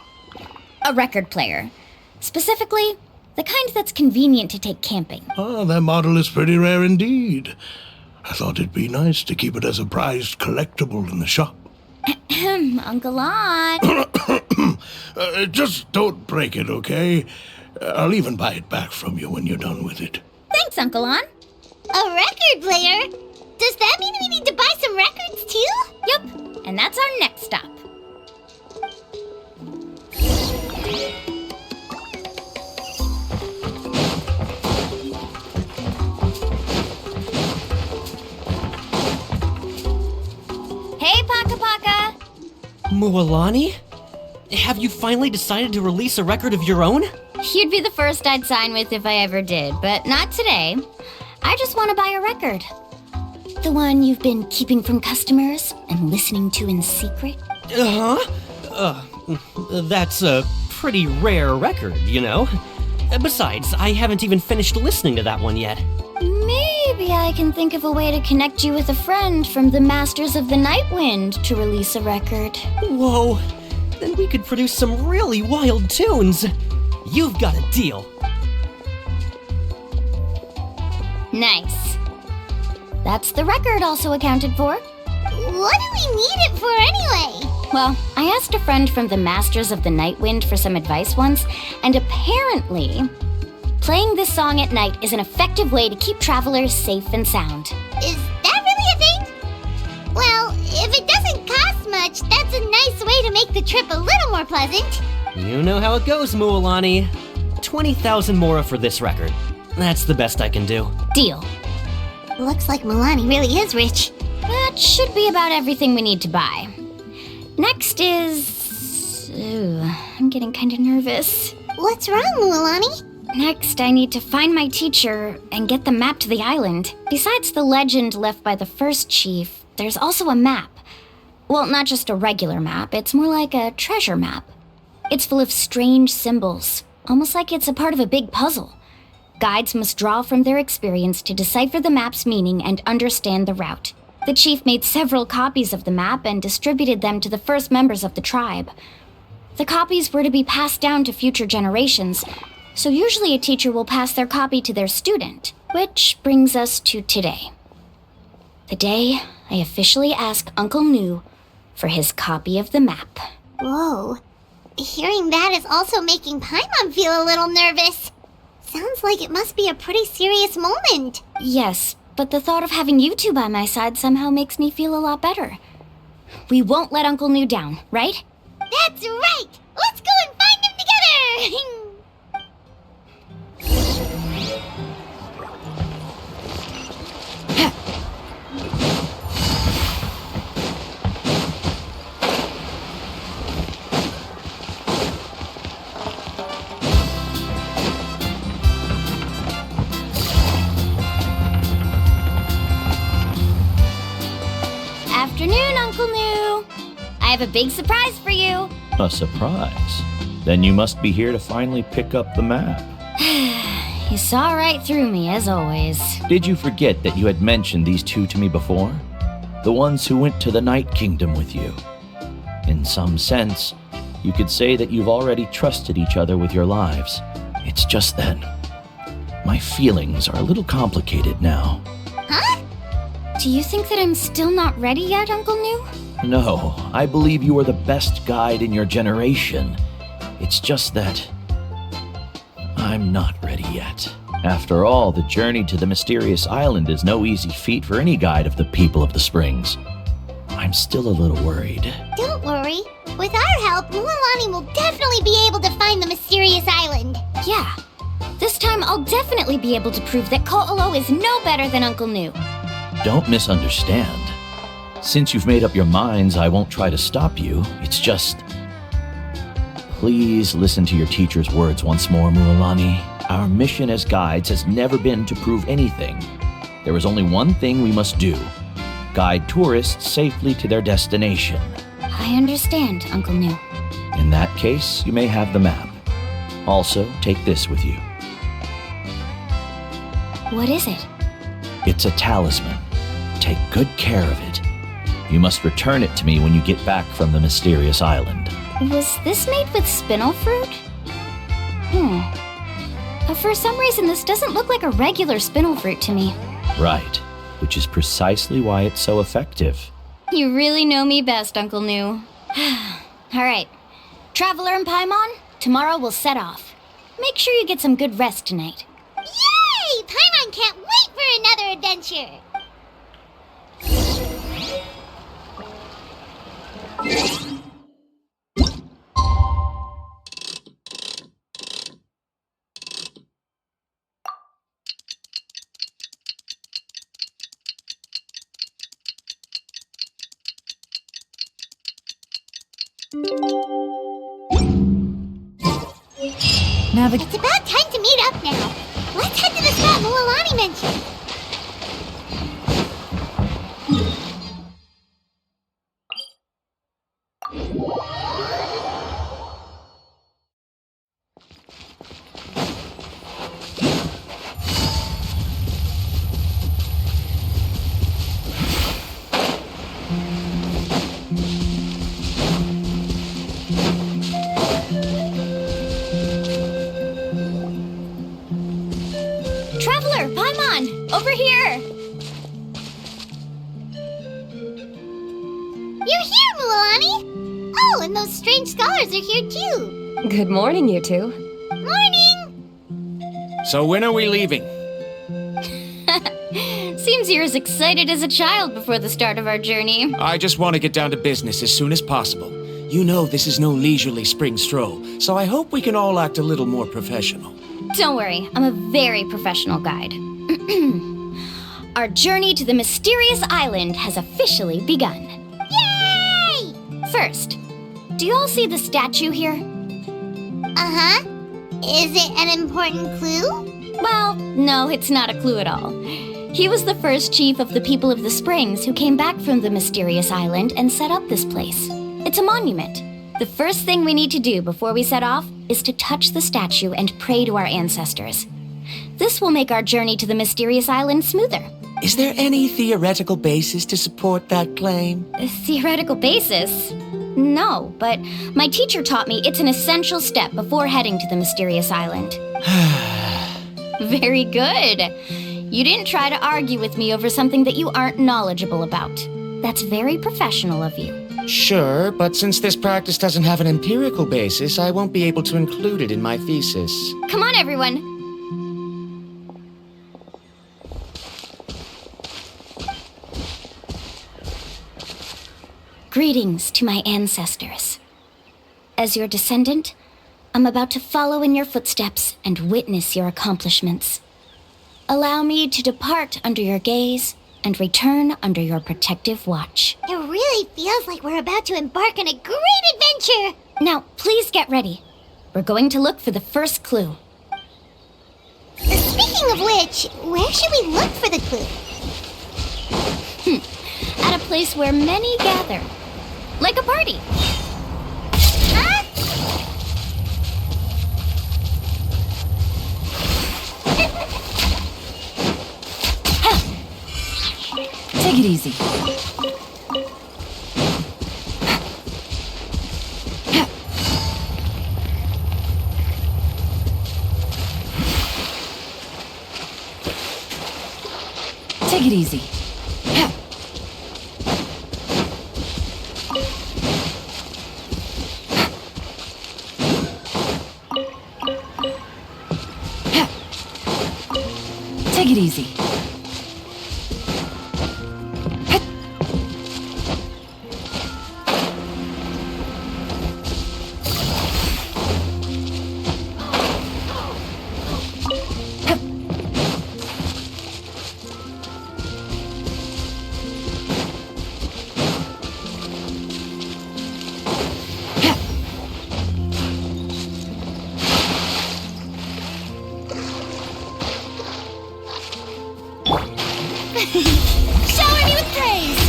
A record player. Specifically, the kind that's convenient to take camping. Oh, that model is pretty rare indeed. I thought it'd be nice to keep it as a prized collectible in the shop. Uncle On. Just don't break it, okay? I'll even buy it back from you when you're done with it. Thanks, Uncle On. A record player? Does that mean we need to buy some records too? Yup, and that's our next stop. Hey, Paka Paka! Mualani? Have you finally decided to release a record of your own? You'd be the first I'd sign with if I ever did, but not today. I just want to buy a record. The one you've been keeping from customers and listening to in secret? That's a pretty rare record, you know? Besides, I haven't even finished listening to that one yet. Maybe I can think of a way to connect you with a friend from the Masters of the Night Wind to release a record. Whoa, then we could produce some really wild tunes. You've got a deal. Nice. That's the record also accounted for. What do we need it for anyway? Well, I asked a friend from the Masters of the Night Wind for some advice once, and apparently, playing this song at night is an effective way to keep travelers safe and sound. Is that really a thing? Well, if it doesn't cost much, that's a nice way to make the trip a little more pleasant. You know how it goes, Mualani. 20,000 mora for this record. That's the best I can do. Deal. Looks like Mulani really is rich. That should be about everything we need to buy. Next is... Ooh, I'm getting kind of nervous. What's wrong, Mulani? Next, I need to find my teacher and get the map to the island. Besides the legend left by the first chief, there's also a map. Well, not just a regular map, it's more like a treasure map. It's full of strange symbols, almost like it's a part of a big puzzle. Guides must draw from their experience to decipher the map's meaning and understand the route. The chief made several copies of the map and distributed them to the first members of the tribe. The copies were to be passed down to future generations, So usually a teacher will pass their copy to their student, which brings us to today. The day I officially ask Uncle Nu for his copy of the map. Whoa. Hearing that is also making Paimon feel a little nervous. Sounds like it must be a pretty serious moment. Yes, but the thought of having you two by my side somehow makes me feel a lot better. We won't let Uncle Nu down, right? That's right! Let's go and find him together! Afternoon, Uncle Nu. I have a big surprise for you. A surprise? Then you must be here to finally pick up the map. You saw right through me, as always. Did you forget that you had mentioned these two to me before? The ones who went to the Night Kingdom with you. In some sense, you could say that you've already trusted each other with your lives. It's just that my feelings are a little complicated now. Huh? Do you think that I'm still not ready yet, Uncle Nu? No, I believe you are the best guide in your generation. It's just that I'm not ready yet. After all, the journey to the mysterious island is no easy feat for any guide of the people of the springs. I'm still a little worried. Don't worry. With our help, Mualani will definitely be able to find the mysterious island. Yeah. This time I'll definitely be able to prove that Ko'olo is no better than Uncle Nu. Don't misunderstand. Since you've made up your minds, I won't try to stop you. It's just... Please listen to your teacher's words once more, Mualani. Our mission as guides has never been to prove anything. There is only one thing we must do. Guide tourists safely to their destination. I understand, Uncle Nu. In that case, you may have the map. Also, take this with you. What is it? It's a talisman. Take good care of it. You must return it to me when you get back from the mysterious island. Was this made with spinel fruit? But for some reason, this doesn't look like a regular spinel fruit to me. Right, which is precisely why it's so effective. You really know me best, Uncle Nu. All right. Traveler and Paimon, tomorrow we'll set off. Make sure you get some good rest tonight. Yay! Paimon can't wait for another adventure! It's about time to meet up now. Let's head to the spot Mualani mentioned. Traveler, Paimon, over here! You're here, Mualani! Oh, and those strange scholars are here too. Good morning, you two. Morning! So when are we leaving? Seems you're as excited as a child before the start of our journey. I just want to get down to business as soon as possible. You know this is no leisurely spring stroll, so I hope we can all act a little more professional. Don't worry, I'm a very professional guide. Our journey to the mysterious island has officially begun. Yay! First, do you all see the statue here? Uh-huh. Is it an important clue? Well, no, it's not a clue at all. He was the first chief of the people of the Springs who came back from the mysterious island and set up this place. It's a monument. The first thing we need to do before we set off is to touch the statue and pray to our ancestors. This will make our journey to the mysterious island smoother. Is there any theoretical basis to support that claim? A theoretical basis? No, but my teacher taught me it's an essential step before heading to the mysterious island. Very good. You didn't try to argue with me over something that you aren't knowledgeable about. That's very professional of you. Sure, but since this practice doesn't have an empirical basis, I won't be able to include it in my thesis. Come on, everyone. Greetings to my ancestors. As your descendant, I'm about to follow in your footsteps and witness your accomplishments. Allow me to depart under your gaze and return under your protective watch. It really feels like we're about to embark on a great adventure! Now, please get ready. We're going to look for the first clue. Speaking of which, where should we look for the clue? At a place where many gather. Like a party. Huh? Take it easy. Take it easy. Take it easy. Shower me with praise!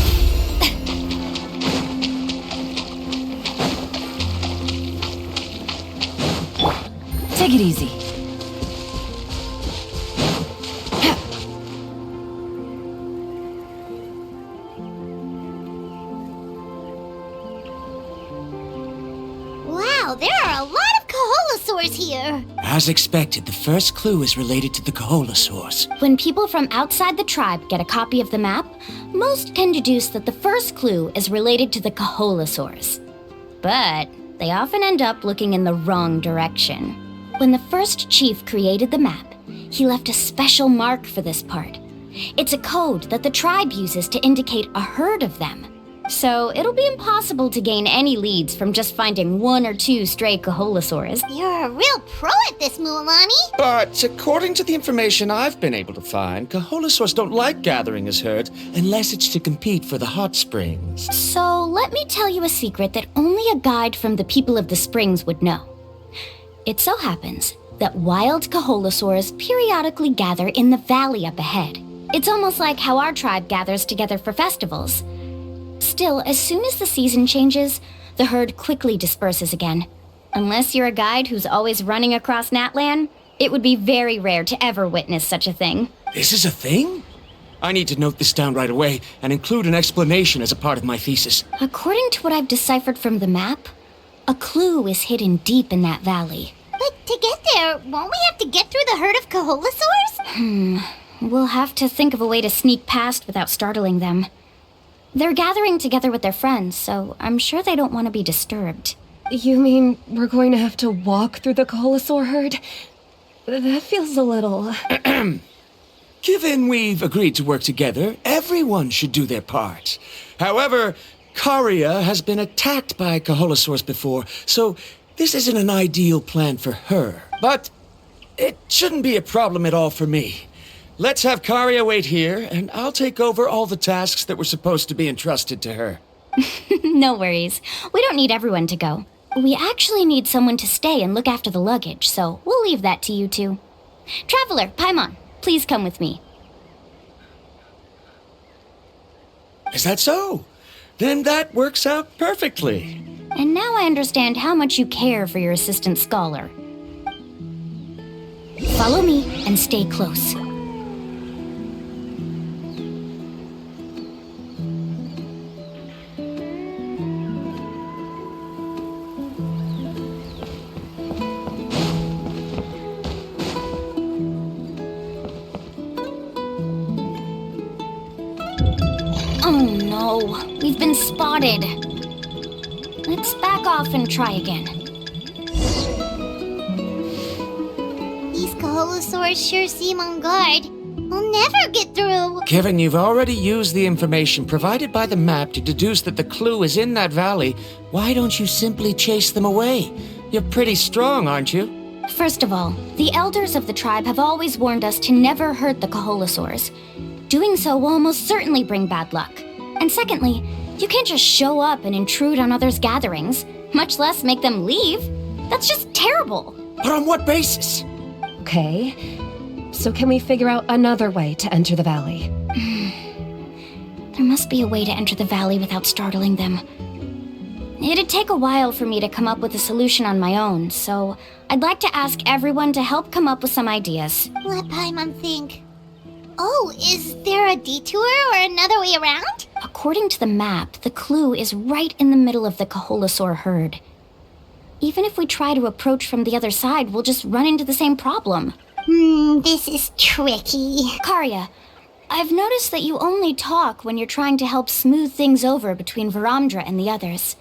Take it easy. Wow, there are a lot of Kaholosaurs here! As expected, the first clue is related to the Kaholosaurs. When people from outside the tribe get a copy of the map, most can deduce that the first clue is related to the Kaholosaurs. But they often end up looking in the wrong direction. When the first chief created the map, he left a special mark for this part. It's a code that the tribe uses to indicate a herd of them. So it'll be impossible to gain any leads from just finding one or two stray Kaholosaurs. You're a real pro at this, Mualani! But according to the information I've been able to find, Kaholosaurs don't like gathering as herds unless it's to compete for the hot springs. So let me tell you a secret that only a guide from the people of the springs would know. It so happens that wild Kaholosaurs periodically gather in the valley up ahead. It's almost like how our tribe gathers together for festivals. Still, as soon as the season changes, the herd quickly disperses again. Unless you're a guide who's always running across Natlan, it would be very rare to ever witness such a thing. This is a thing? I need to note this down right away and include an explanation as a part of my thesis. According to what I've deciphered from the map, a clue is hidden deep in that valley. But to get there, won't we have to get through the herd of Kaholosaurs? We'll have to think of a way to sneak past without startling them. They're gathering together with their friends, so I'm sure they don't want to be disturbed. You mean we're going to have to walk through the Kaholosaur herd? That feels a little... Given we've agreed to work together, everyone should do their part. However, Karia has been attacked by Kaholosaurs before, so this isn't an ideal plan for her. But it shouldn't be a problem at all for me. Let's have Karia wait here, and I'll take over all the tasks that were supposed to be entrusted to her. No worries. We don't need everyone to go. We actually need someone to stay and look after the luggage, so we'll leave that to you two. Traveler, Paimon, please come with me. Is that so? Then that works out perfectly. And now I understand how much you care for your assistant scholar. Follow me and stay close. no, we've been spotted. Let's back off and try again. These Kaholosaurs sure seem on guard. We'll never get through. Given you've already used the information provided by the map to deduce that the clue is in that valley, why don't you simply chase them away? You're pretty strong, aren't you? First of all, the elders of the tribe have always warned us to never hurt the Kaholosaurs. Doing so will almost certainly bring bad luck. And secondly, you can't just show up and intrude on others' gatherings, much less make them leave. That's just terrible. But on what basis? Okay, so can we figure out another way to enter the valley? There must be a way to enter the valley without startling them. It'd take a while for me to come up with a solution on my own, so I'd like to ask everyone to help come up with some ideas. Let Paimon think. Oh, is there a detour or another way around? According to the map, the clue is right in the middle of the Kaholosaur herd. Even if we try to approach from the other side, we'll just run into the same problem. This is tricky. Karya, I've noticed that you only talk when you're trying to help smooth things over between Varamdra and the others.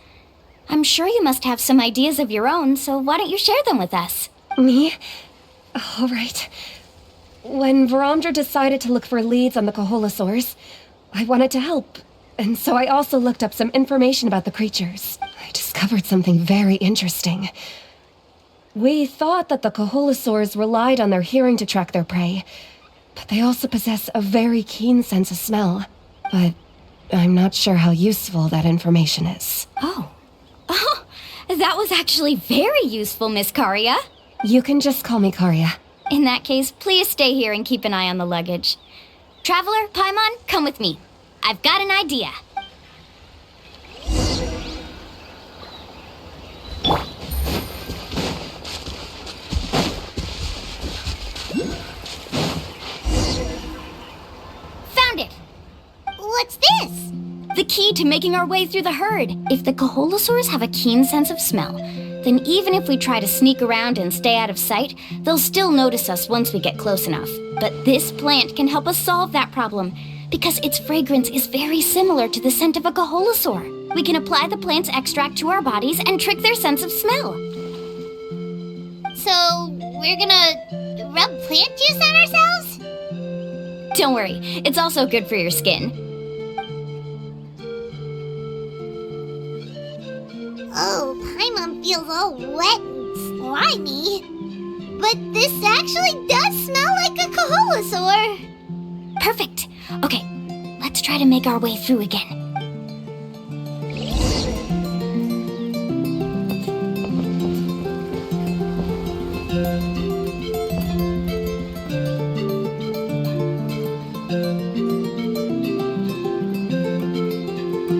I'm sure you must have some ideas of your own, so why don't you share them with us? Me? All right. When Varamdra decided to look for leads on the Kaholosaurs, I wanted to help. And so I also looked up some information about the creatures. I discovered something very interesting. We thought that the Kaholosaurs relied on their hearing to track their prey, but they also possess a very keen sense of smell. But I'm not sure how useful that information is. Oh, that was actually very useful, Miss Karya. You can just call me Karya. In that case, please stay here and keep an eye on the luggage. Traveler, Paimon, come with me. I've got an idea. Found it! What's this? The key to making our way through the herd. If the Kaholosaurs have a keen sense of smell, then even if we try to sneak around and stay out of sight, they'll still notice us once we get close enough. But this plant can help us solve that problem, because its fragrance is very similar to the scent of a Kaholosaur. We can apply the plant's extract to our bodies and trick their sense of smell. So, we're gonna rub plant juice on ourselves? Don't worry, it's also good for your skin. Oh, Paimon feels all wet and slimy. But this actually does smell like a Kaholosaur. Perfect. Okay, let's try to make our way through again.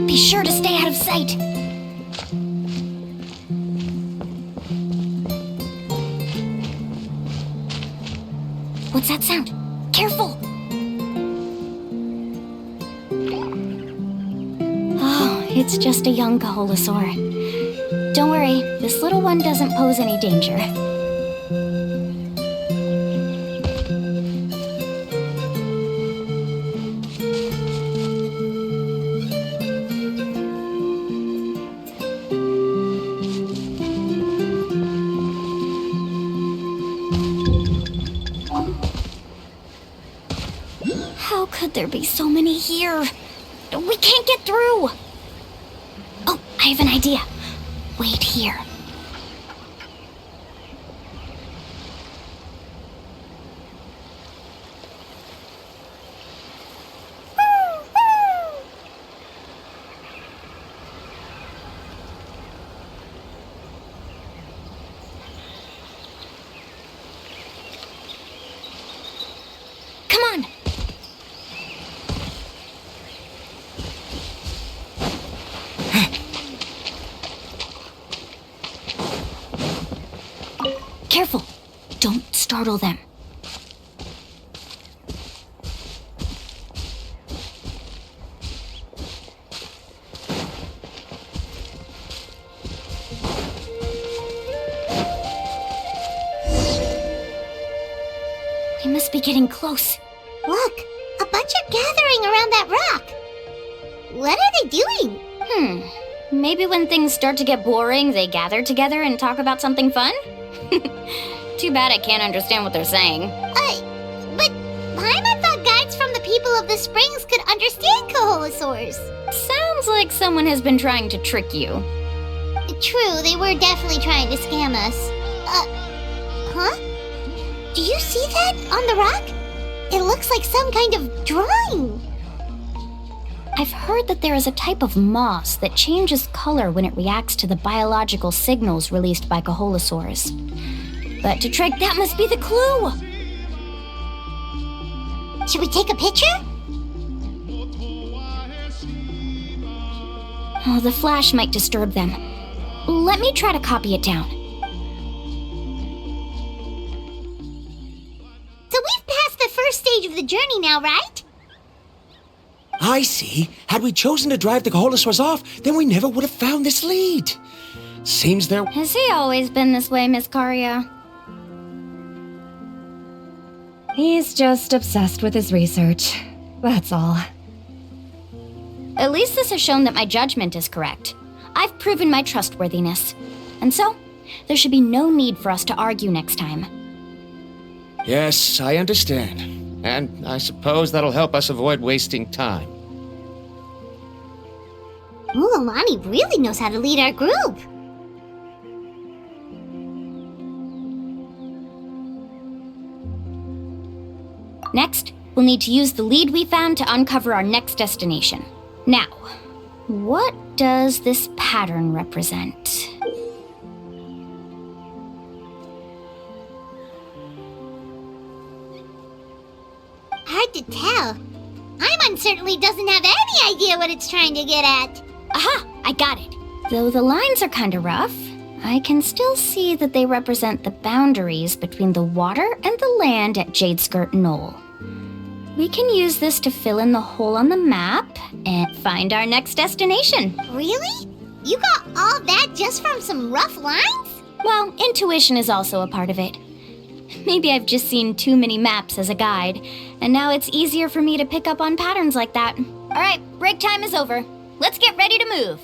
Be sure to stay out of sight. What's that sound? Careful! Oh, it's just a young Kaholosaur. Don't worry, this little one doesn't pose any danger. How could there be so many here? We can't get through! Oh, I have an idea. Wait here. Come on! Careful! Don't startle them. We must be getting close. Look, a bunch are gathering around that rock. What are they doing? Maybe when things start to get boring, they gather together and talk about something fun? Too bad I can't understand what they're saying. But Paimon thought guides from the people of the springs could understand Kaholosaurs. Sounds like someone has been trying to trick you. True, they were definitely trying to scam us. Huh? Do you see that on the rock? It looks like some kind of drawing. I've heard that there is a type of moss that changes color when it reacts to the biological signals released by Kaholosaurs. But to trick, that must be the clue! Should we take a picture? Oh, the flash might disturb them. Let me try to copy it down. So we've passed the first stage of the journey now, right? I see. Had we chosen to drive the Kaholosaurs off, then we never would have found this lead. Seems there... Has he always been this way, Miss Karia? He's just obsessed with his research. That's all. At least this has shown that my judgment is correct. I've proven my trustworthiness. And so, there should be no need for us to argue next time. Yes, I understand. And I suppose that'll help us avoid wasting time. Mulani really knows how to lead our group. Next, we'll need to use the lead we found to uncover our next destination. Now, what does this pattern represent? Hard to tell. Paimon certainly doesn't have any idea what it's trying to get at. Aha! I got it. Though the lines are kinda rough, I can still see that they represent the boundaries between the water and the land at Jadeskirt Knoll. We can use this to fill in the hole on the map and find our next destination. Really? You got all that just from some rough lines? Well, intuition is also a part of it. Maybe I've just seen too many maps as a guide, and now it's easier for me to pick up on patterns like that. All right, break time is over. Let's get ready to move.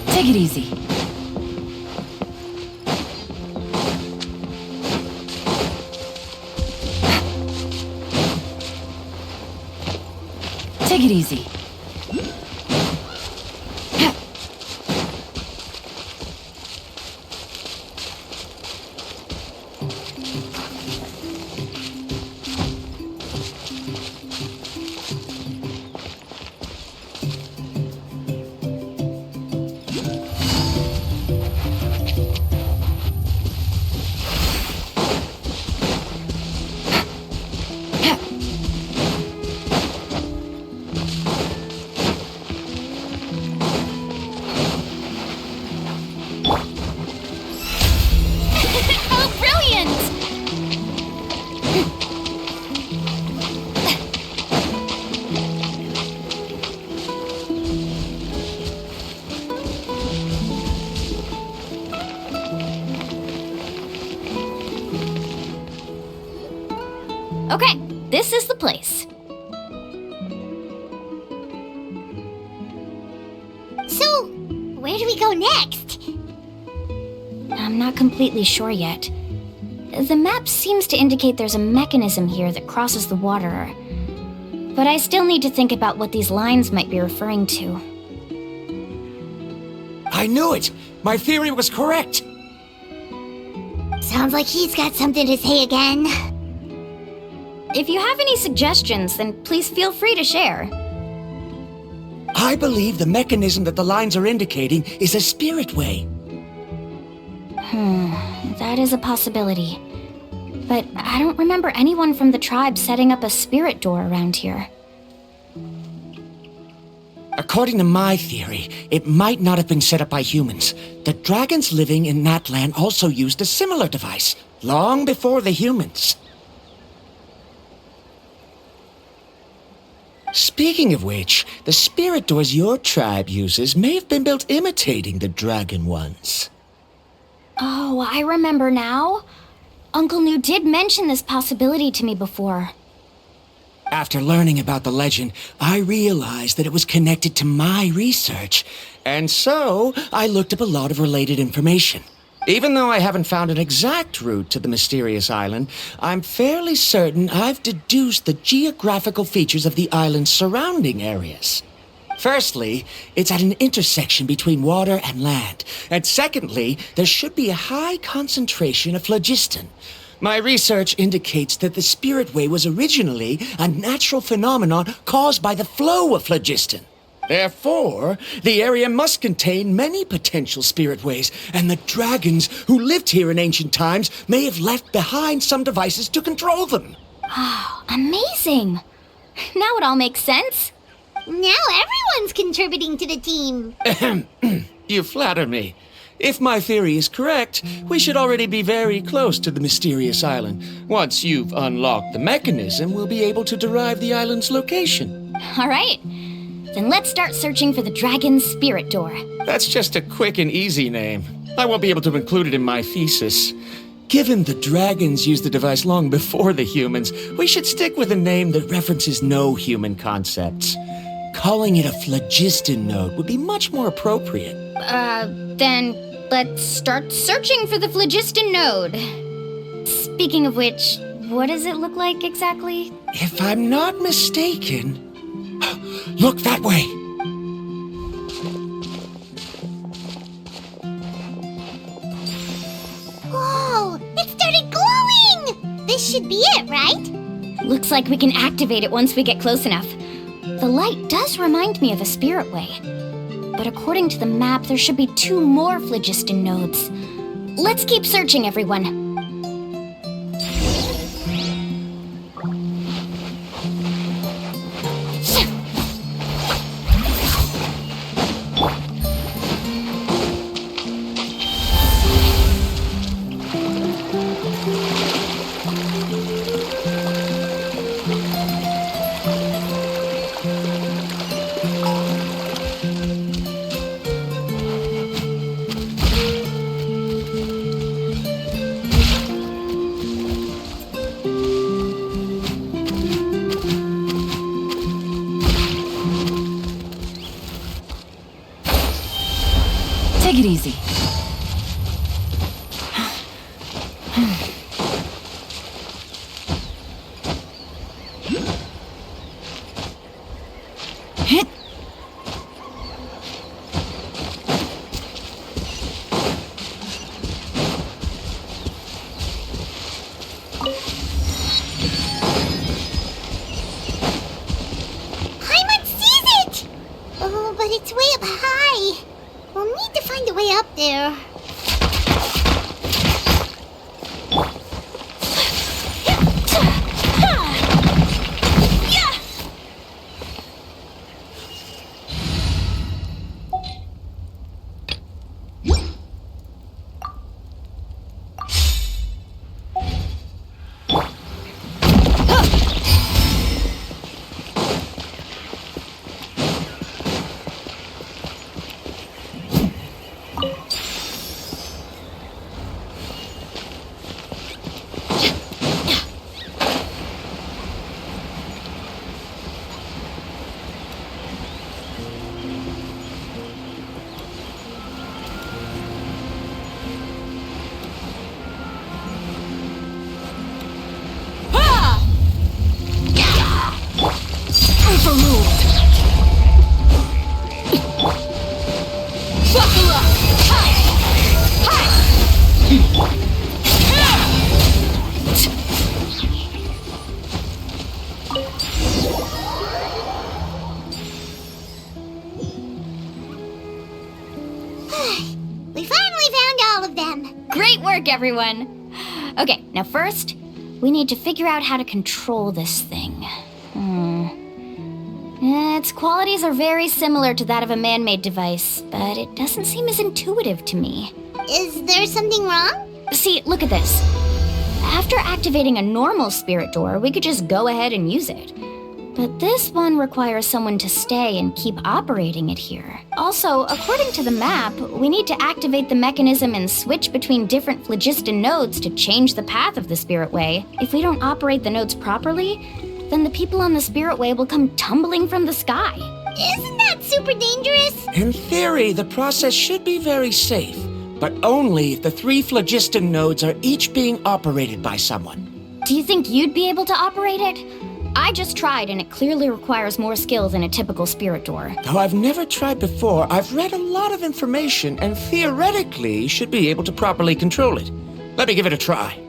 Take it easy. Take it easy. Okay, this is the place. So, where do we go next? I'm not completely sure yet. The map seems to indicate there's a mechanism here that crosses the water. But I still need to think about what these lines might be referring to. I knew it! My theory was correct! Sounds like he's got something to say again. If you have any suggestions, then please feel free to share. I believe the mechanism that the lines are indicating is a spirit way. That is a possibility. But I don't remember anyone from the tribe setting up a spirit door around here. According to my theory, it might not have been set up by humans. The dragons living in Natlan also used a similar device, long before the humans. Speaking of which, the spirit doors your tribe uses may have been built imitating the dragon ones. Oh, I remember now. Uncle New did mention this possibility to me before. After learning about the legend, I realized that it was connected to my research, and so I looked up a lot of related information. Even though I haven't found an exact route to the mysterious island, I'm fairly certain I've deduced the geographical features of the island's surrounding areas. Firstly, it's at an intersection between water and land, and secondly, there should be a high concentration of phlogiston. My research indicates that the spirit way was originally a natural phenomenon caused by the flow of phlogiston. Therefore, the area must contain many potential spirit ways, and the dragons who lived here in ancient times may have left behind some devices to control them. Oh, amazing! Now it all makes sense. Now everyone's contributing to the team. You flatter me. If my theory is correct, we should already be very close to the mysterious island. Once you've unlocked the mechanism, we'll be able to derive the island's location. All right. Then let's start searching for the dragon's spirit door. That's just a quick and easy name. I won't be able to include it in my thesis. Given the dragons used the device long before the humans, we should stick with a name that references no human concepts. Calling it a phlogiston node would be much more appropriate. Then let's start searching for the phlogiston node. Speaking of which, what does it look like exactly? If I'm not mistaken... Look that way! Whoa! It started glowing! This should be it, right? Looks like we can activate it once we get close enough. The light does remind me of a spirit way. But according to the map, there should be 2 more phlogiston nodes. Let's keep searching, everyone. Take it easy. Hit. Paimon sees it! Oh, but it's way up high. We'll need to find a way up there. We finally found all of them. Great work, everyone. Okay, now first, we need to figure out how to control this thing. Its qualities are very similar to that of a man-made device, but it doesn't seem as intuitive to me. Is there something wrong? See, look at this. After activating a normal spirit door, we could just go ahead and use it. But this one requires someone to stay and keep operating it here. Also, according to the map, we need to activate the mechanism and switch between different phlogiston nodes to change the path of the Spirit Way. If we don't operate the nodes properly, then the people on the Spirit Way will come tumbling from the sky. Isn't that super dangerous? In theory, the process should be very safe, but only if the 3 phlogiston nodes are each being operated by someone. Do you think you'd be able to operate it? I just tried, and it clearly requires more skill than a typical spirit door. Though I've never tried before, I've read a lot of information and theoretically should be able to properly control it. Let me give it a try.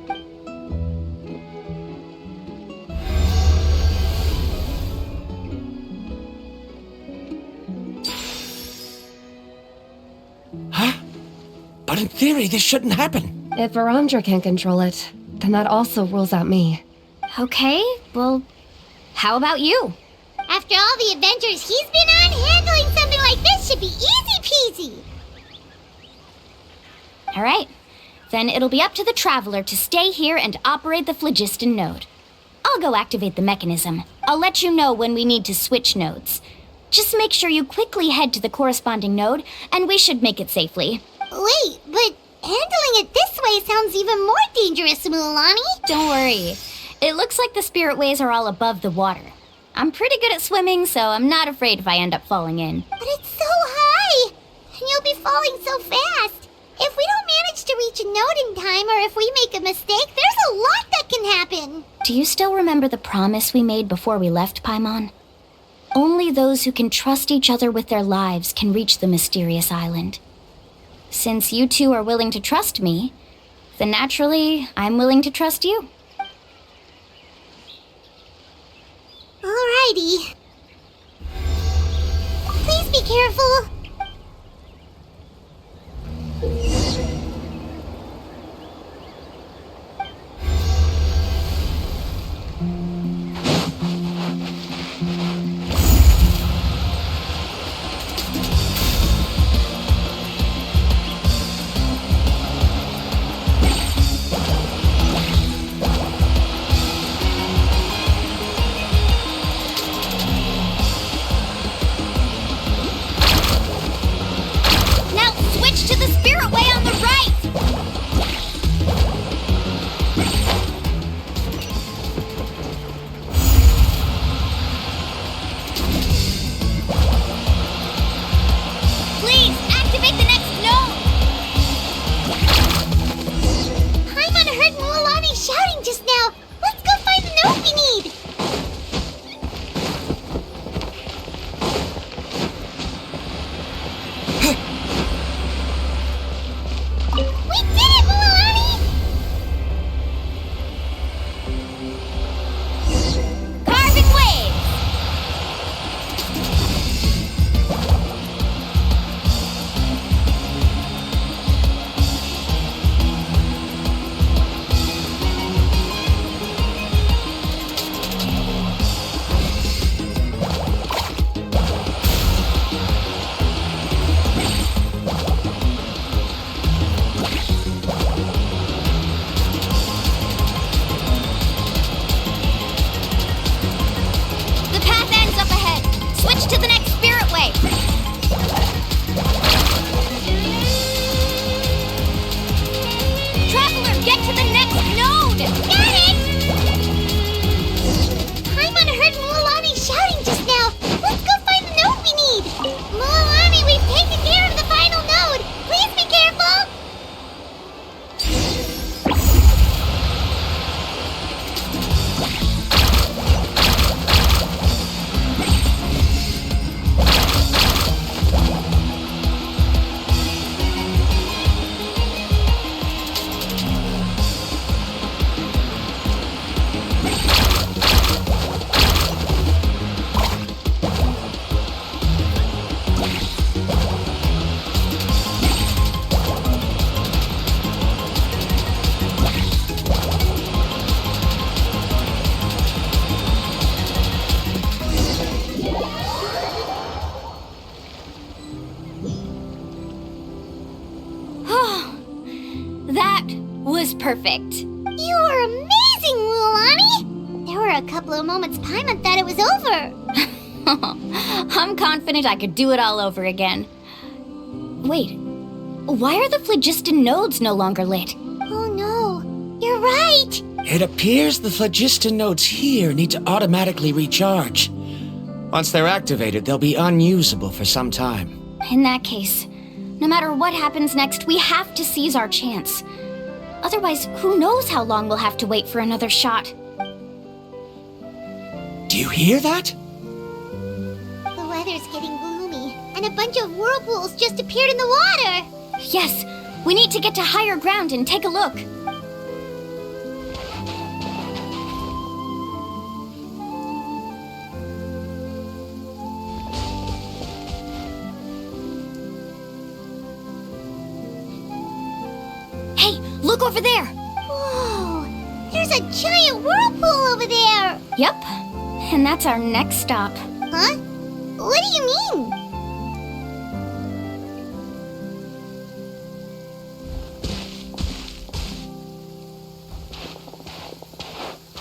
Huh? But in theory, this shouldn't happen. If Varandra can control it, then that also rules out me. Okay, well, how about you? After all the adventures he's been on, handling something like this should be easy peasy. All right, then it'll be up to the Traveler to stay here and operate the phlogiston node. I'll go activate the mechanism. I'll let you know when we need to switch nodes. Just make sure you quickly head to the corresponding node, and we should make it safely. Wait, but handling it this way sounds even more dangerous, Mualani. Don't worry. It looks like the Spirit Ways are all above the water. I'm pretty good at swimming, so I'm not afraid if I end up falling in. But it's so high, and you'll be falling so fast. If we don't manage to reach a node in time, or if we make a mistake, there's a lot that can happen. Do you still remember the promise we made before we left Paimon? Only those who can trust each other with their lives can reach the mysterious island. Since you two are willing to trust me, then naturally, I'm willing to trust you. Alrighty. Please be careful. To the Spirit Way on the right! Please, activate the next node! Paimon heard Mualani shouting just now. Let's go find the node we need. We did it, Mualani! Carving waves! The path ends up ahead. Switch to the next Spirit Way. Traveler, get to the next node! Got it! Paimon heard Mualani shouting just now. Let's go find the node we need. Mualani, we've taken care of the final node. Please be careful. That was perfect. You were amazing, Mulani! There were a couple of moments Paimon thought it was over. I'm confident I could do it all over again. Wait, why are the phlogiston nodes no longer lit? Oh no, you're right. It appears the phlogiston nodes here need to automatically recharge. Once they're activated, they'll be unusable for some time. In that case, no matter what happens next, we have to seize our chance. Otherwise, who knows how long we'll have to wait for another shot. Do you hear that? The weather's getting gloomy, and a bunch of whirlpools just appeared in the water. Yes, we need to get to higher ground and take a look. Hey, look over there! Whoa, there's a giant whirlpool over there! Yep, and that's our next stop. Huh? What do you mean?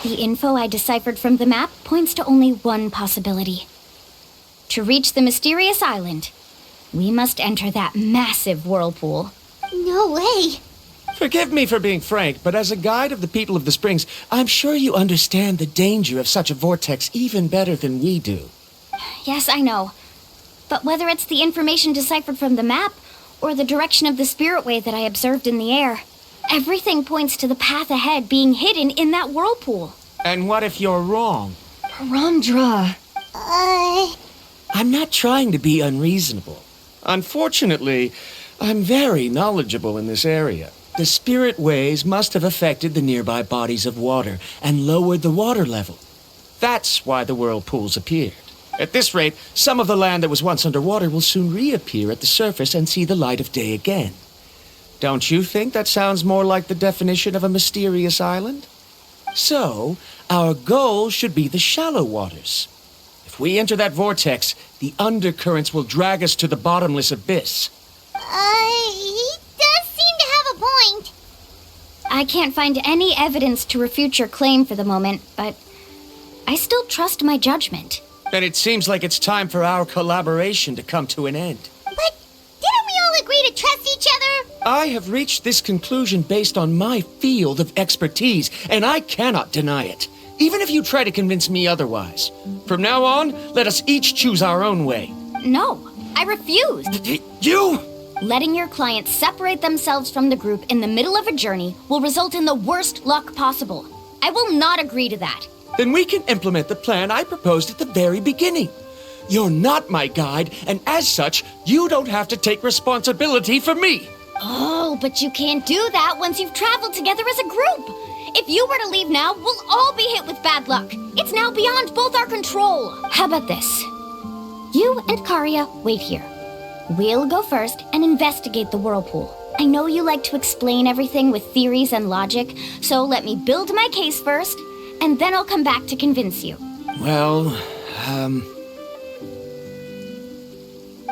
The info I deciphered from the map points to only one possibility. To reach the mysterious island, we must enter that massive whirlpool. No way. Forgive me for being frank, but as a guide of the people of the Springs, I'm sure you understand the danger of such a vortex even better than we do. Yes, I know. But whether it's the information deciphered from the map or the direction of the spirit way that I observed in the air, everything points to the path ahead being hidden in that whirlpool. And what if you're wrong? Ramdra. I'm not trying to be unreasonable. Unfortunately, I'm very knowledgeable in this area. The spirit ways must have affected the nearby bodies of water and lowered the water level. That's why the whirlpools appeared. At this rate, some of the land that was once underwater will soon reappear at the surface and see the light of day again. Don't you think that sounds more like the definition of a mysterious island? So, our goal should be the shallow waters. If we enter that vortex, the undercurrents will drag us to the bottomless abyss. He does seem to have a point. I can't find any evidence to refute your claim for the moment, but I still trust my judgment. Then it seems like it's time for our collaboration to come to an end. But didn't we all agree to trust each other? I have reached this conclusion based on my field of expertise, and I cannot deny it, even if you try to convince me otherwise. From now on, let us each choose our own way. No, I refuse. You? Letting your clients separate themselves from the group in the middle of a journey will result in the worst luck possible. I will not agree to that. Then we can implement the plan I proposed at the very beginning. You're not my guide, and as such, you don't have to take responsibility for me. Oh, but you can't do that once you've traveled together as a group. If you were to leave now, we'll all be hit with bad luck. It's now beyond both our control. How about this? You and Karya wait here. We'll go first and investigate the whirlpool. I know you like to explain everything with theories and logic, so let me build my case first, and then I'll come back to convince you. Well,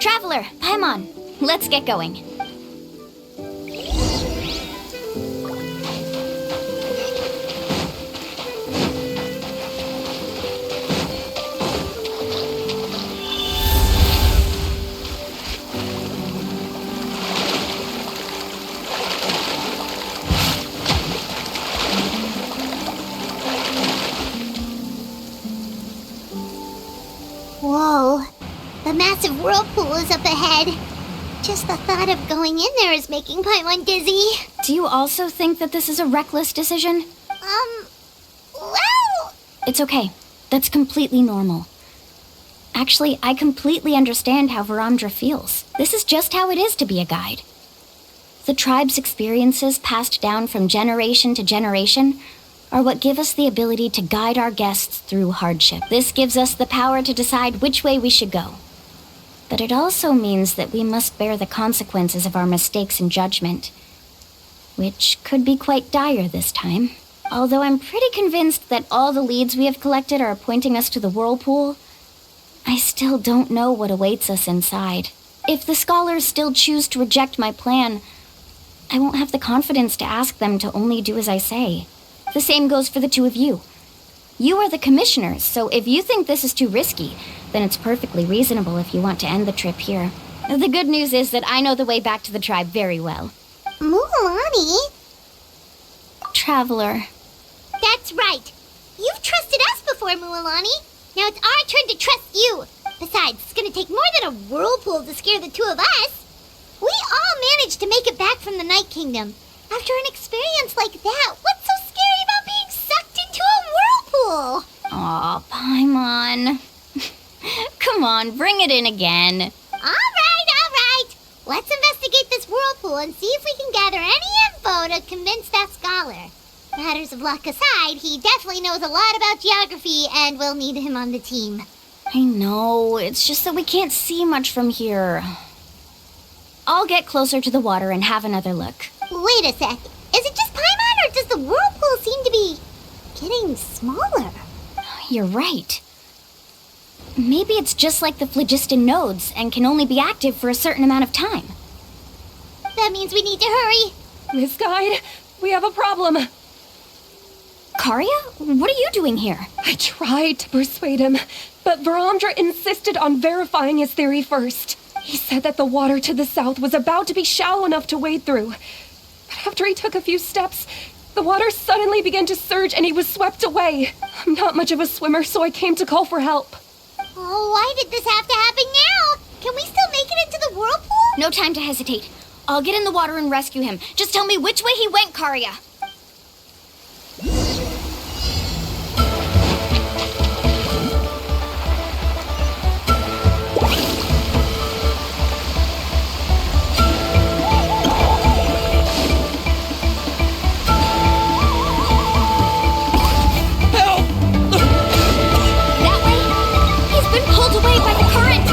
Traveler, Paimon, let's get going. Whoa, the massive whirlpool is up ahead. Just the thought of going in there is making Paimon dizzy. Do you also think that this is a reckless decision? Well... It's okay. That's completely normal. Actually, I completely understand how Varamdra feels. This is just how it is to be a guide. The tribe's experiences passed down from generation to generation are what give us the ability to guide our guests through hardship. This gives us the power to decide which way we should go. But it also means that we must bear the consequences of our mistakes and judgment, which could be quite dire this time. Although I'm pretty convinced that all the leads we have collected are pointing us to the whirlpool, I still don't know what awaits us inside. If the scholars still choose to reject my plan, I won't have the confidence to ask them to only do as I say. The same goes for the two of you. You are the commissioners, so if you think this is too risky, then it's perfectly reasonable if you want to end the trip here. The good news is that I know the way back to the tribe very well. Mualani? Traveler. That's right. You've trusted us before, Mualani. Now it's our turn to trust you. Besides, it's gonna take more than a whirlpool to scare the two of us. We all managed to make it back from the Night Kingdom. After an experience like that, what's so scary about being sucked into a whirlpool? Aw, Paimon. Come on, bring it in again. All right. Let's investigate this whirlpool and see if we can gather any info to convince that scholar. Matters of luck aside, he definitely knows a lot about geography, and we'll need him on the team. I know, it's just that we can't see much from here. I'll get closer to the water and have another look. Wait a sec. Is it just Paimon, or does the whirlpool seem to be getting smaller? You're right. Maybe it's just like the phlogiston nodes and can only be active for a certain amount of time. That means we need to hurry. Miss Guide, we have a problem. Karya? What are you doing here? I tried to persuade him, but Varamdra insisted on verifying his theory first. He said that the water to the south was about to be shallow enough to wade through. But after he took a few steps, the water suddenly began to surge and he was swept away. I'm not much of a swimmer, so I came to call for help. Oh, why did this have to happen now? Can we still make it into the whirlpool? No time to hesitate. I'll get in the water and rescue him. Just tell me which way he went, Karya. Away by the current!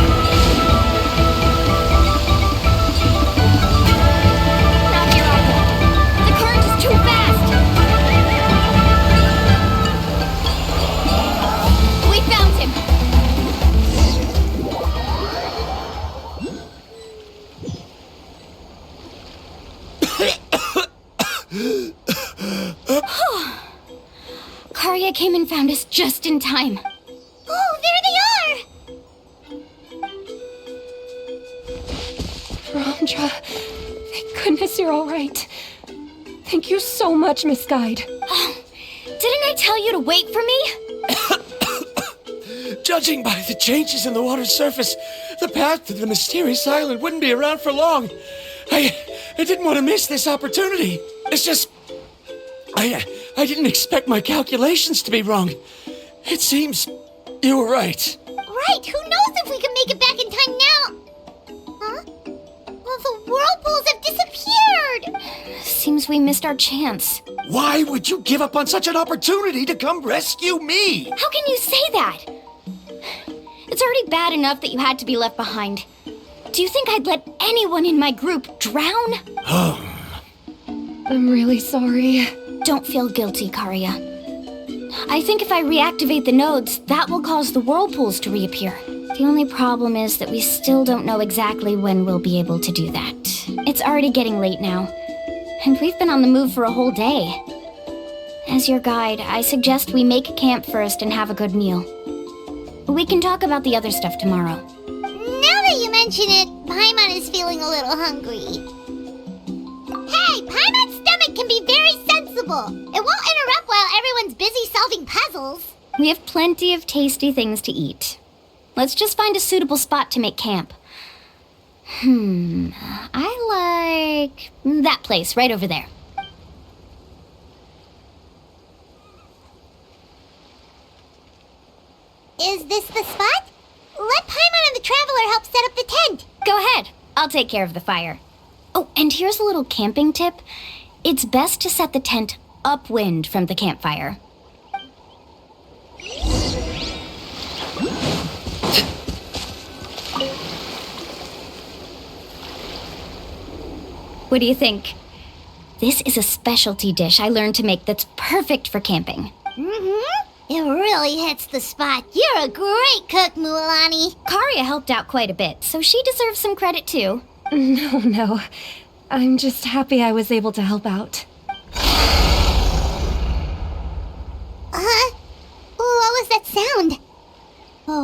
Not here either. The current is too fast! We found him! Karya came and found us just in time. Oh, there they are! Varamdra, thank goodness you're all right. Thank you so much, Miss Guide. Oh, didn't I tell you to wait for me? Judging by the changes in the water's surface, the path to the mysterious island wouldn't be around for long. I didn't want to miss this opportunity. It's just... I didn't expect my calculations to be wrong. It seems you were right. Right, who knows if we can make it back in time now? Huh? Well, the whirlpools have disappeared! Seems we missed our chance. Why would you give up on such an opportunity to come rescue me? How can you say that? It's already bad enough that you had to be left behind. Do you think I'd let anyone in my group drown? I'm really sorry. Don't feel guilty, Karya. I think if I reactivate the nodes, that will cause the whirlpools to reappear. The only problem is that we still don't know exactly when we'll be able to do that. It's already getting late now, and we've been on the move for a whole day. As your guide, I suggest we make camp first and have a good meal. We can talk about the other stuff tomorrow. Now that you mention it, Paimon is feeling a little hungry. Hey, Paimon's stomach can be very sensible. It won't interrupt while everyone's busy solving puzzles. We have plenty of tasty things to eat. Let's just find a suitable spot to make camp. I like that place right over there. Is this the spot? Let Paimon and the Traveler help set up the tent. Go ahead. I'll take care of the fire. Oh, and here's a little camping tip. It's best to set the tent upwind from the campfire. What do you think? This is a specialty dish I learned to make that's perfect for camping. It really hits the spot. You're a great cook, Mualani. Karya helped out quite a bit, so she deserves some credit too. No. I'm just happy I was able to help out.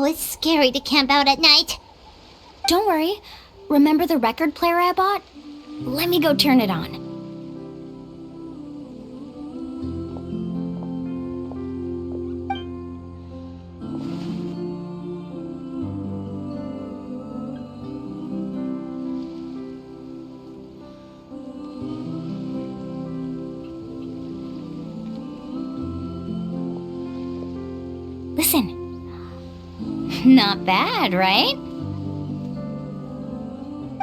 Oh, it's scary to camp out at night. Don't worry. Remember the record player I bought? Let me go turn it on. Listen. Not bad, right?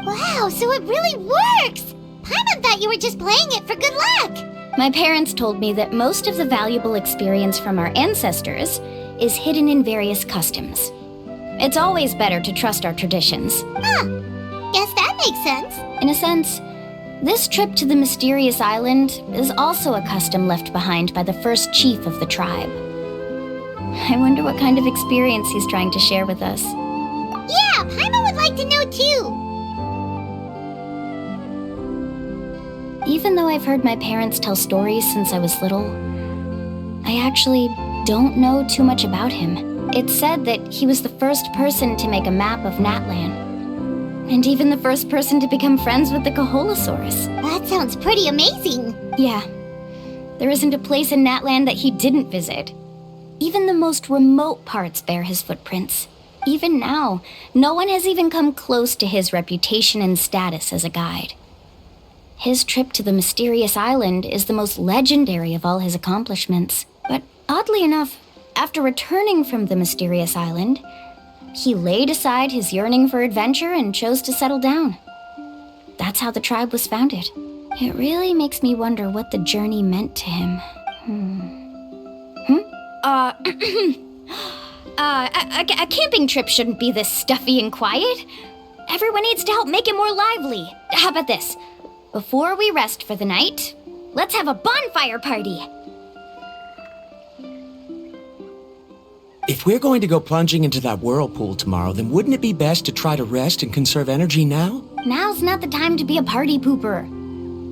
Wow, so it really works! Paimon thought you were just playing it for good luck! My parents told me that most of the valuable experience from our ancestors is hidden in various customs. It's always better to trust our traditions. Huh. Guess that makes sense. In a sense, this trip to the mysterious island is also a custom left behind by the first chief of the tribe. I wonder what kind of experience he's trying to share with us. Yeah, Paimon would like to know too! Even though I've heard my parents tell stories since I was little, I actually don't know too much about him. It's said that he was the first person to make a map of Natlan, and even the first person to become friends with the Kaholosaurus. That sounds pretty amazing. Yeah. There isn't a place in Natlan that he didn't visit. Even the most remote parts bear his footprints. Even now, no one has even come close to his reputation and status as a guide. His trip to the mysterious island is the most legendary of all his accomplishments. But oddly enough, after returning from the mysterious island, he laid aside his yearning for adventure and chose to settle down. That's how the tribe was founded. It really makes me wonder what the journey meant to him. A camping trip shouldn't be this stuffy and quiet. Everyone needs to help make it more lively. How about this? Before we rest for the night, let's have a bonfire party. If we're going to go plunging into that whirlpool tomorrow, then wouldn't it be best to try to rest and conserve energy now? Now's not the time to be a party pooper.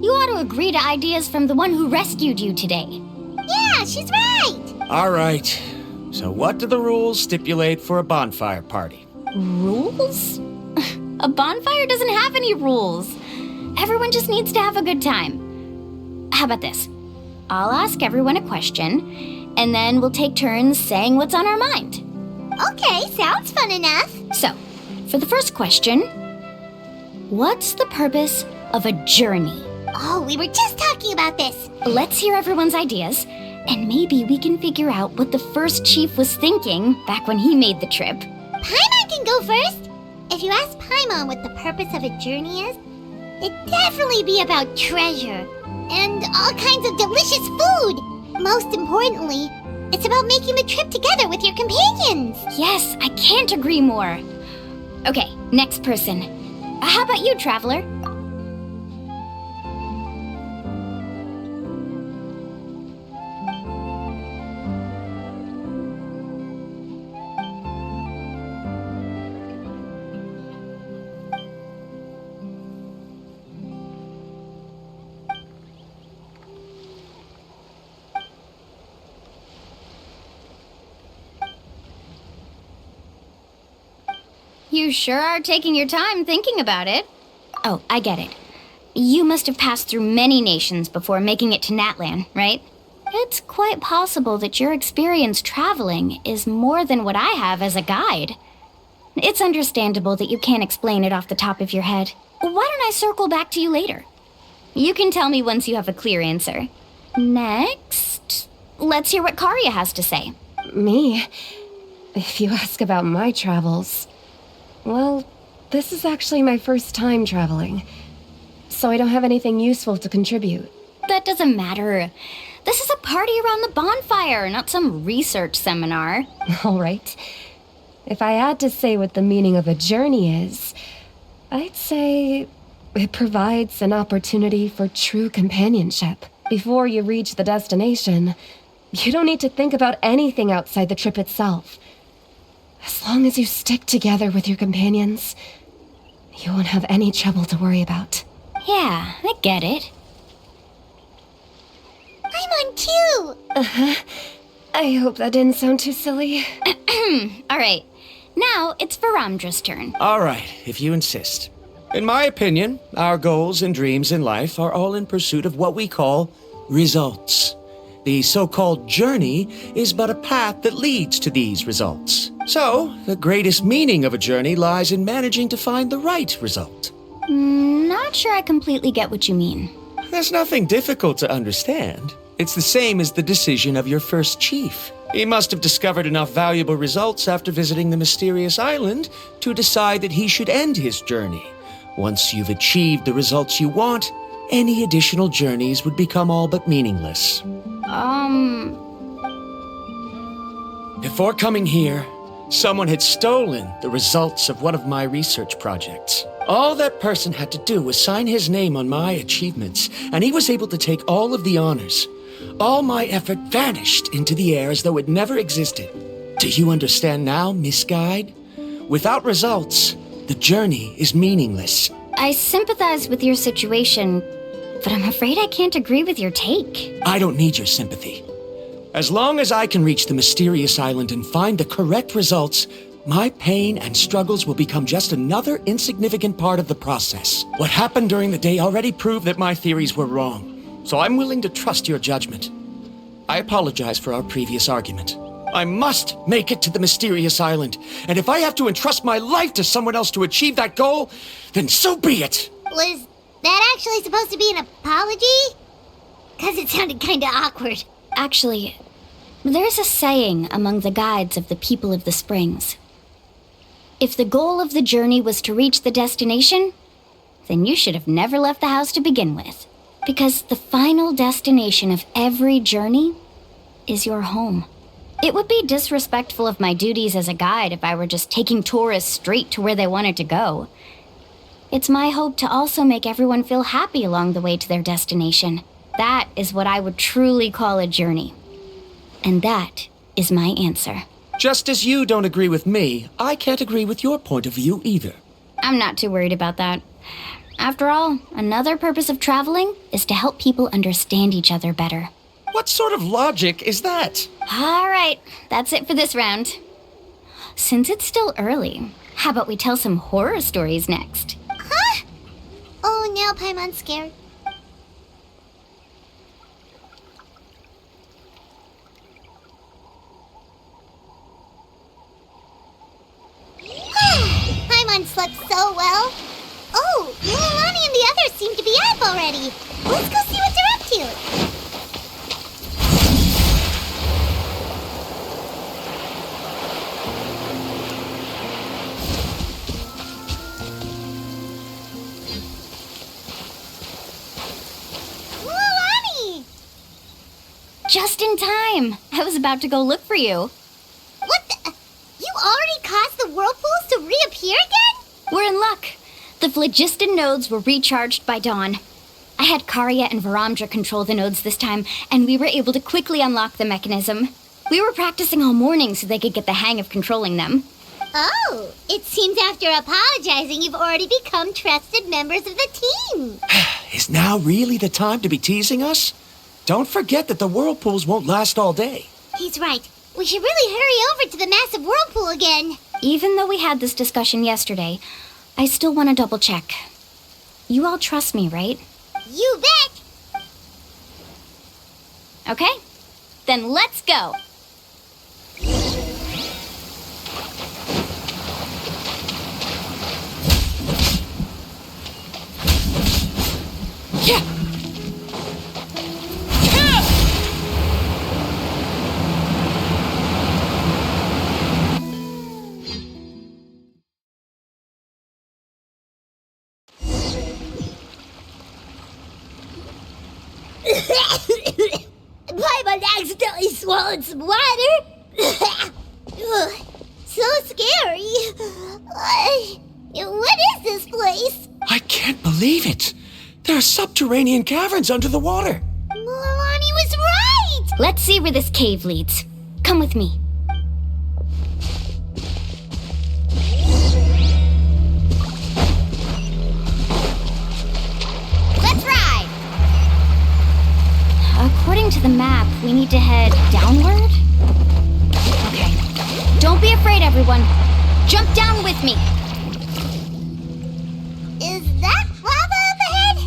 You ought to agree to ideas from the one who rescued you today. Yeah, she's right! All right. So what do the rules stipulate for a bonfire party? Rules? A bonfire doesn't have any rules. Everyone just needs to have a good time. How about this? I'll ask everyone a question, and then we'll take turns saying what's on our mind. Okay, sounds fun enough. So, for the first question, what's the purpose of a journey? Oh, we were just talking about this. Let's hear everyone's ideas, and maybe we can figure out what the first chief was thinking back when he made the trip. Paimon can go first. If you ask Paimon what the purpose of a journey is, it'd definitely be about treasure and all kinds of delicious food. Most importantly, it's about making the trip together with your companions. Yes, I can't agree more. Okay, next person. How about you, Traveler? You sure are taking your time thinking about it. Oh, I get it. You must have passed through many nations before making it to Natlan, right? It's quite possible that your experience traveling is more than what I have as a guide. It's understandable that you can't explain it off the top of your head. Why don't I circle back to you later? You can tell me once you have a clear answer. Next, let's hear what Karya has to say. Me? If you ask about my travels... Well, this is actually my first time traveling, so I don't have anything useful to contribute. That doesn't matter. This is a party around the bonfire, not some research seminar. All right. If I had to say what the meaning of a journey is, I'd say it provides an opportunity for true companionship. Before you reach the destination, you don't need to think about anything outside the trip itself. As long as you stick together with your companions, you won't have any trouble to worry about. Yeah, I get it. I'm on too! I hope that didn't sound too silly. All right. Now it's Varamdra's turn. All right, if you insist. In my opinion, our goals and dreams in life are all in pursuit of what we call results. The so-called journey is but a path that leads to these results. So, the greatest meaning of a journey lies in managing to find the right result. Not sure I completely get what you mean. There's nothing difficult to understand. It's the same as the decision of your first chief. He must have discovered enough valuable results after visiting the mysterious island to decide that he should end his journey. Once you've achieved the results you want, any additional journeys would become all but meaningless. Before coming here, someone had stolen the results of one of my research projects. All that person had to do was sign his name on my achievements, and he was able to take all of the honors. All my effort vanished into the air as though it never existed. Do you understand now, Miss Guide? Without results, the journey is meaningless. I sympathize with your situation, but I'm afraid I can't agree with your take. I don't need your sympathy. As long as I can reach the mysterious island and find the correct results, my pain and struggles will become just another insignificant part of the process. What happened during the day already proved that my theories were wrong, so I'm willing to trust your judgment. I apologize for our previous argument. I must make it to the mysterious island, and if I have to entrust my life to someone else to achieve that goal, then so be it! Was that actually supposed to be an apology? Because it sounded kinda awkward. Actually, there's a saying among the guides of the people of the springs. If the goal of the journey was to reach the destination, then you should have never left the house to begin with. Because the final destination of every journey is your home. It would be disrespectful of my duties as a guide if I were just taking tourists straight to where they wanted to go. It's my hope to also make everyone feel happy along the way to their destination. That is what I would truly call a journey. And that is my answer. Just as you don't agree with me, I can't agree with your point of view either. I'm not too worried about that. After all, another purpose of traveling is to help people understand each other better. What sort of logic is that? All right, that's it for this round. Since it's still early, how about we tell some horror stories next? Huh? Oh, now Paimon's scared. Paimon slept so well. Oh, Mulani and the others seem to be up already. Let's go see what they're up to. Mulani! Just in time. I was about to go look for you. What the? You already caused the whirlpools to reappear again? We're in luck. The phlogiston nodes were recharged by dawn. I had Karya and Varamdra control the nodes this time, and we were able to quickly unlock the mechanism. We were practicing all morning so they could get the hang of controlling them. Oh, it seems after apologizing, you've already become trusted members of the team. Is now really the time to be teasing us? Don't forget that the whirlpools won't last all day. He's right. We should really hurry over to the massive whirlpool again. Even though we had this discussion yesterday, I still want to double check. You all trust me, right? You bet! Okay, then let's go! Yeah! Paimon accidentally swallowed some water. Ugh, so scary. What is this place? I can't believe it. There are subterranean caverns under the water. Mulani was right! Let's see where this cave leads. Come with me. Let's ride! According to the map, we need to head downward? Okay. Don't be afraid, everyone. Jump down with me. Is that lava up ahead?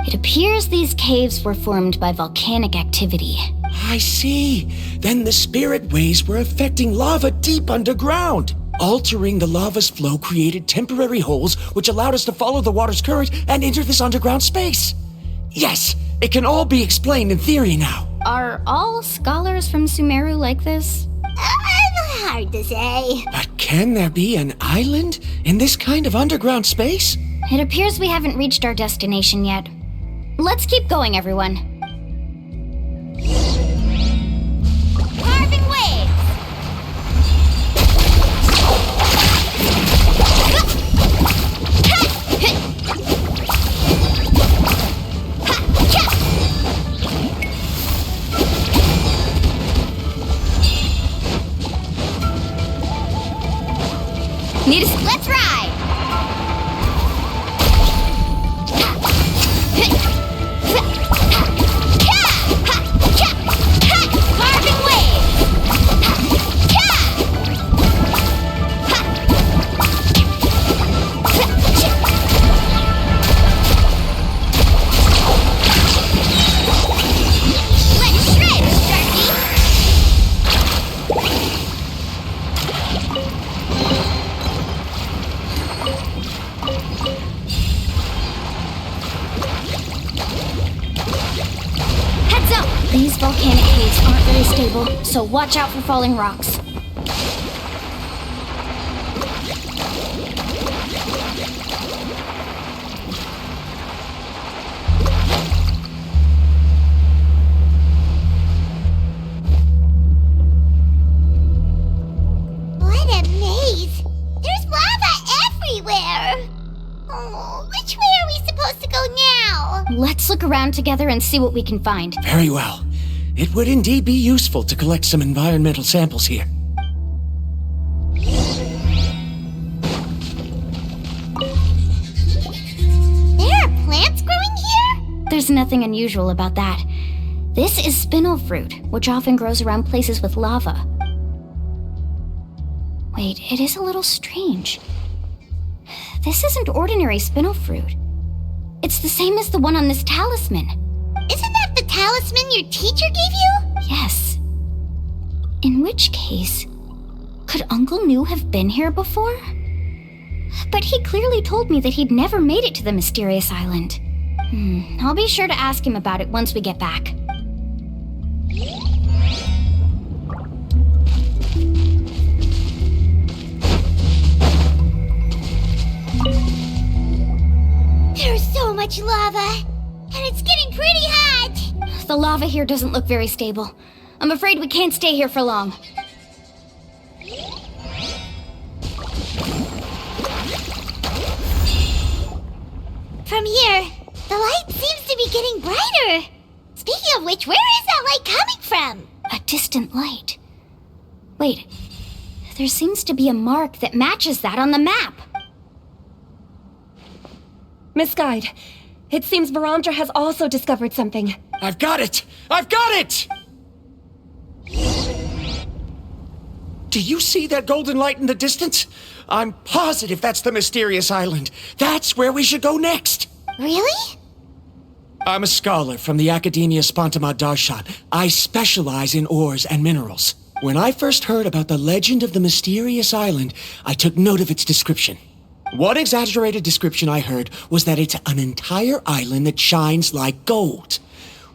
It appears these caves were formed by volcanic activity. I see. Then the spirit waves were affecting lava deep underground. Altering the lava's flow created temporary holes which allowed us to follow the water's current and enter this underground space. Yes, it can all be explained in theory now. Are all scholars from Sumeru like this? Hard to say. But can there be an island in this kind of underground space? It appears we haven't reached our destination yet. Let's keep going, everyone. Carving waves. Let's ride! Carving waves! Let's shred, Sharky! Heads up! These volcanic caves aren't very stable, so watch out for falling rocks. What a maze! There's lava everywhere! Oh, which way are we supposed to go now? Let's look around together and see what we can find. Very well. It would indeed be useful to collect some environmental samples here. There are plants growing here? There's nothing unusual about that. This is spinel fruit, which often grows around places with lava. Wait, it is a little strange. This isn't ordinary spinel fruit. It's the same as the one on this talisman. Isn't that the talisman your teacher gave you? Yes. In which case, could Uncle New have been here before? But he clearly told me that he'd never made it to the mysterious island. I'll be sure to ask him about it once we get back. There's so much lava, and it's getting pretty hot. The lava here doesn't look very stable. I'm afraid we can't stay here for long. From here, the light seems to be getting brighter. Speaking of which, where is that light coming from? A distant light. Wait, there seems to be a mark that matches that on the map. Miss Guide, it seems Varamdra has also discovered something. I've got it! I've got it! Do you see that golden light in the distance? I'm positive that's the mysterious island. That's where we should go next. Really? I'm a scholar from the Academia Spontamad Darshan. I specialize in ores and minerals. When I first heard about the legend of the mysterious island, I took note of its description. One exaggerated description I heard was that it's an entire island that shines like gold.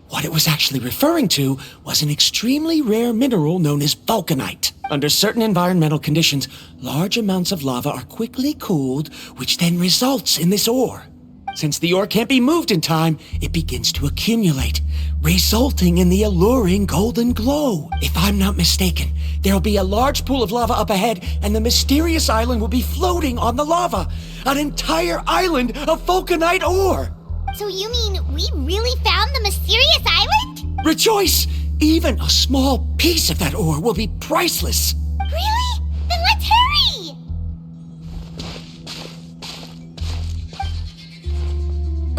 What it was actually referring to was an extremely rare mineral known as vulcanite. Under certain environmental conditions, large amounts of lava are quickly cooled, which then results in this ore. Since the ore can't be moved in time, it begins to accumulate, resulting in the alluring golden glow. If I'm not mistaken, there'll be a large pool of lava up ahead, and the mysterious island will be floating on the lava. An entire island of vulcanite ore! So you mean we really found the mysterious island? Rejoice! Even a small piece of that ore will be priceless. Really? Then let's hurry!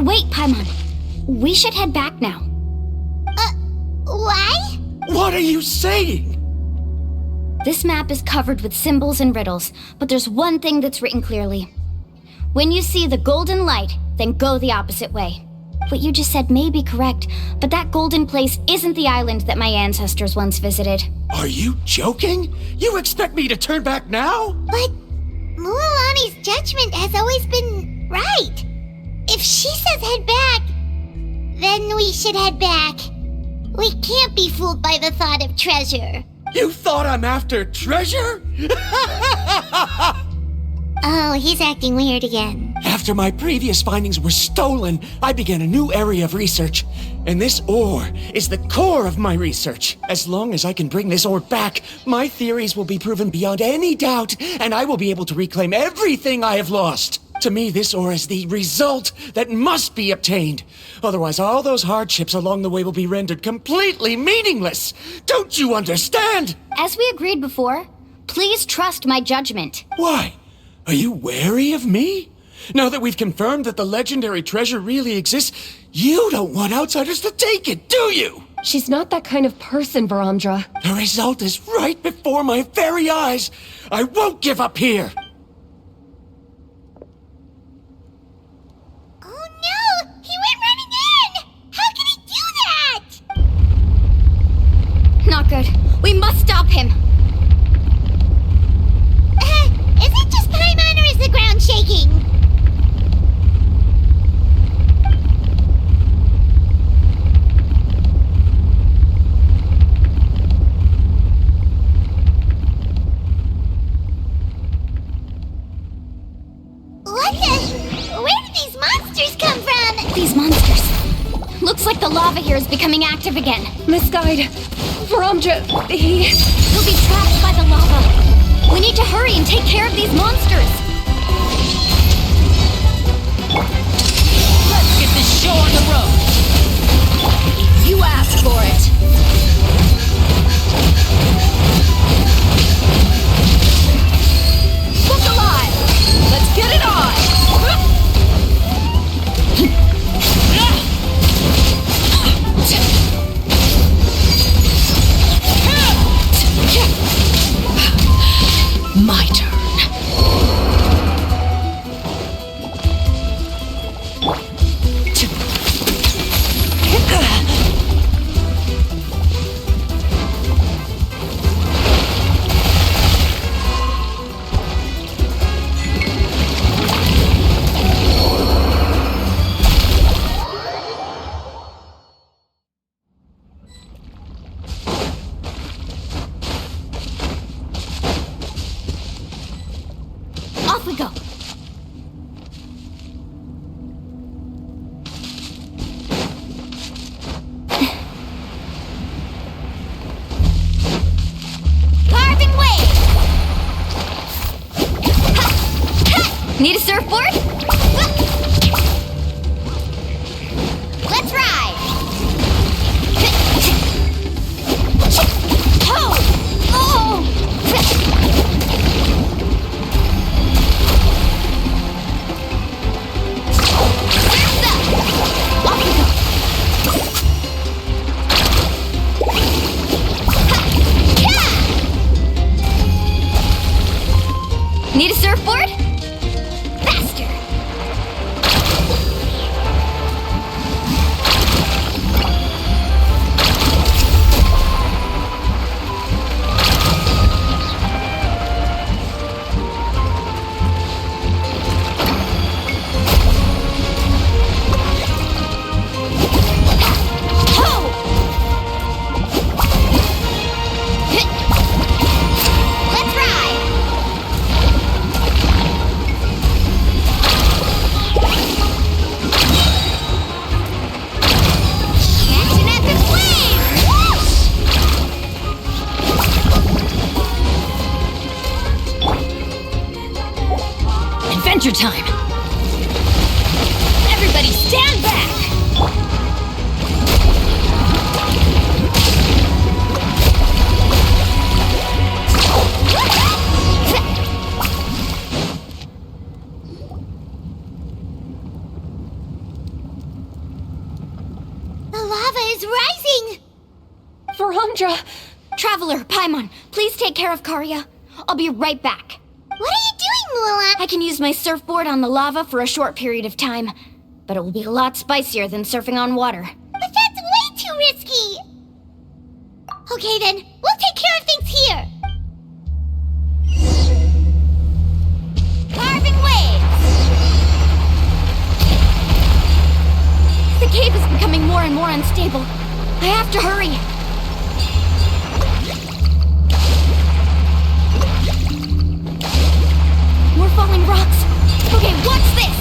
Wait, Paimon. We should head back now. Why? What are you saying? This map is covered with symbols and riddles, but there's one thing that's written clearly. When you see the golden light, then go the opposite way. What you just said may be correct, but that golden place isn't the island that my ancestors once visited. Are you joking? You expect me to turn back now? But Mualani's judgment has always been right. If she says head back, then we should head back. We can't be fooled by the thought of treasure. You thought I'm after treasure? Oh, he's acting weird again. After my previous findings were stolen, I began a new area of research. And this ore is the core of my research. As long as I can bring this ore back, my theories will be proven beyond any doubt, and I will be able to reclaim everything I have lost. To me, this ore is the result that must be obtained. Otherwise, all those hardships along the way will be rendered completely meaningless. Don't you understand? As we agreed before, please trust my judgment. Why? Are you wary of me? Now that we've confirmed that the legendary treasure really exists, you don't want outsiders to take it, do you? She's not that kind of person, Varamdra. The result is right before my very eyes. I won't give up here. Oh no! He went running in! How can he do that? Not good. We must stop him. Is it just Paimon or is the ground shaking? What the? Where did these monsters come from? These monsters. Looks like the lava here is becoming active again. Misguide. Varamdra, He'll be trapped by the lava. We need to hurry and take care of these monsters. Let's get this show on the road. You asked for it. Look alive. Let's get it on. My turn. Off we go. Carving wave! Need a surfboard? Let's ride! Need a surfboard? Faster! Let's ride! Catch an epic wave! Whoosh! Adventure time! Everybody stand back! The lava is rising! Varamdra, Traveler, Paimon, please take care of Karya. I'll be right back. What are you doing, Mualani? I can use my surfboard on the lava for a short period of time, but it will be a lot spicier than surfing on water. But that's way too risky! Okay then, we'll take care of things here! Carving waves! The cave is becoming more and more unstable. I have to hurry. More falling rocks. Okay, what's this?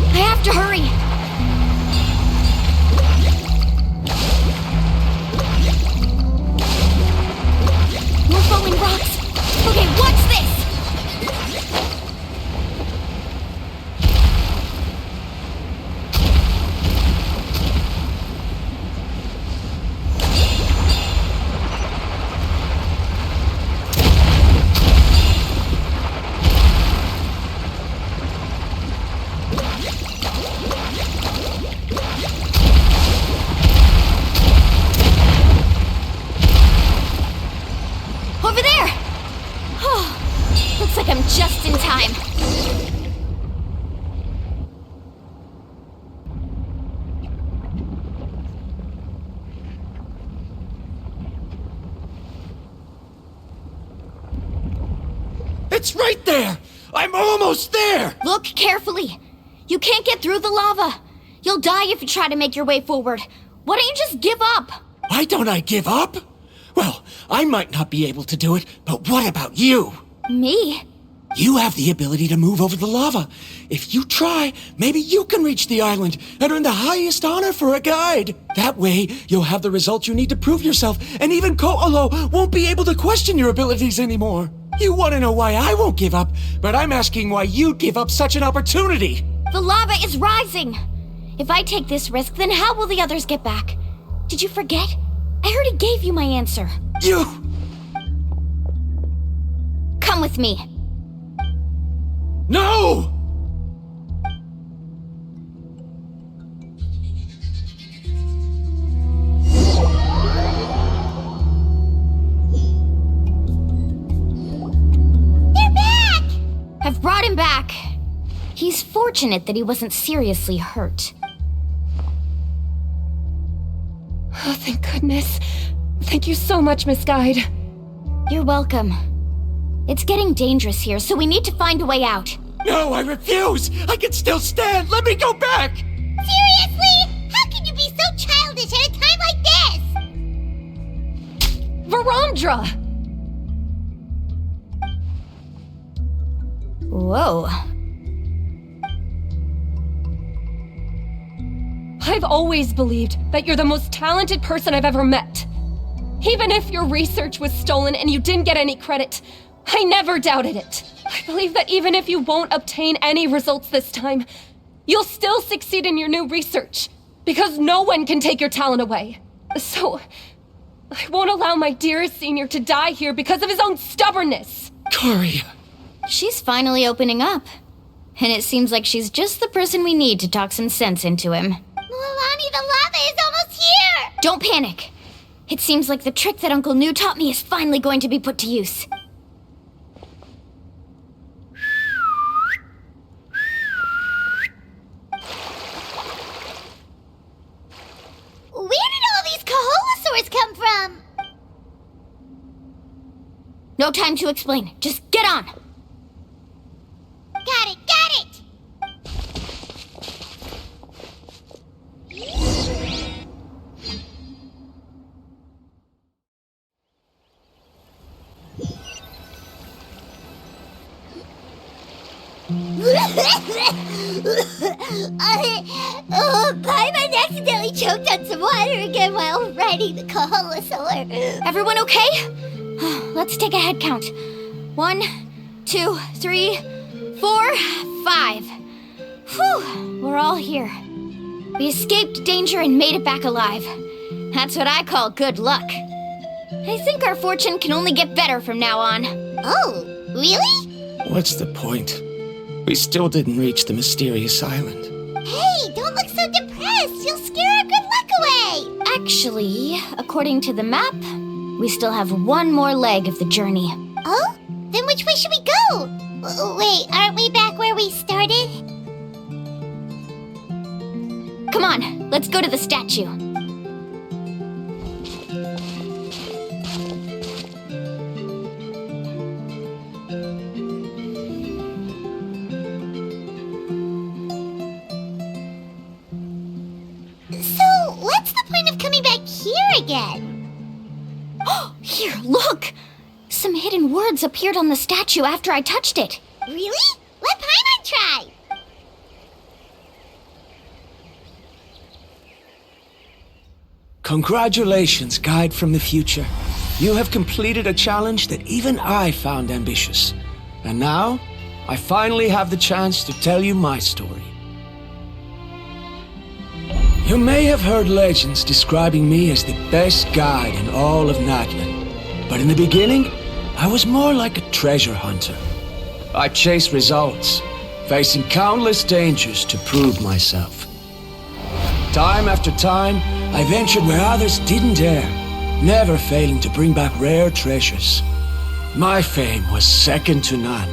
I have to hurry! More falling rocks! Okay, what's this? Over there! Oh, looks like I'm just in time. It's right there! I'm almost there! Look carefully. You can't get through the lava. You'll die if you try to make your way forward. Why don't you just give up? Why don't I give up? Well, I might not be able to do it, but what about you? Me? You have the ability to move over the lava. If you try, maybe you can reach the island and earn the highest honor for a guide. That way, you'll have the results you need to prove yourself, and even Ko'olo won't be able to question your abilities anymore. You want to know why I won't give up, but I'm asking why you'd give up such an opportunity. The lava is rising. If I take this risk, then how will the others get back? Did you forget? I already gave you my answer. You... Come with me. No! They're back! I've brought him back. He's fortunate that he wasn't seriously hurt. Oh, thank goodness. Thank you so much, Miss Guide. You're welcome. It's getting dangerous here, so we need to find a way out. No, I refuse! I can still stand! Let me go back! Seriously? How can you be so childish at a time like this? Verandra! Whoa. I've always believed that you're the most talented person I've ever met. Even if your research was stolen and you didn't get any credit, I never doubted it. I believe that even if you won't obtain any results this time, you'll still succeed in your new research, because no one can take your talent away. So, I won't allow my dearest senior to die here because of his own stubbornness. Karya. She's finally opening up. And it seems like she's just the person we need to talk some sense into him. Mulani, the lava is almost here! Don't panic. It seems like the trick that Uncle New taught me is finally going to be put to use. Where did all these Kaholosaurs come from? No time to explain. Just get on. Got it, got it! Paimon accidentally choked on some water again while riding the Kaholasaur. Everyone okay? Let's take a head count. 1, 2, 3, 4, 5. Whew, we're all here. We escaped danger and made it back alive. That's what I call good luck. I think our fortune can only get better from now on. Oh, really? What's the point? We still didn't reach the mysterious island. Hey, don't look so depressed. You'll scare our good luck away. Actually, according to the map, we still have one more leg of the journey. Oh? Then which way should we go? Wait, aren't we back where we started? Come on, let's go to the statue. So, what's the point of coming back here again? Here, look! Some hidden words appeared on the statue after I touched it. Really? Let Paimon try. Congratulations, guide from the future. You have completed a challenge that even I found ambitious. And now, I finally have the chance to tell you my story. You may have heard legends describing me as the best guide in all of Natlan. But in the beginning, I was more like a treasure hunter. I chased results, facing countless dangers to prove myself. Time after time, I ventured where others didn't dare, never failing to bring back rare treasures. My fame was second to none.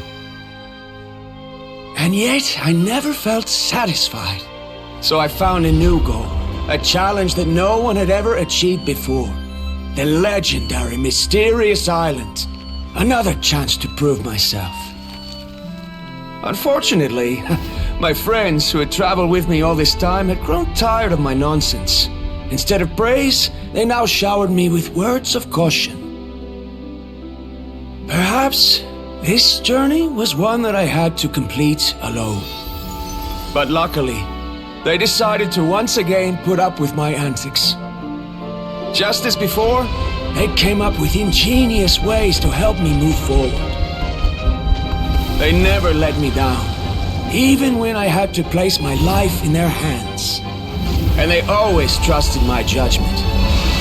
And yet, I never felt satisfied. So I found a new goal, a challenge that no one had ever achieved before. The legendary Mysterious Island. Another chance to prove myself. Unfortunately, my friends who had traveled with me all this time had grown tired of my nonsense. Instead of praise, they now showered me with words of caution. Perhaps this journey was one that I had to complete alone. But luckily, they decided to once again put up with my antics. Just as before, they came up with ingenious ways to help me move forward. They never let me down, even when I had to place my life in their hands. And they always trusted my judgment,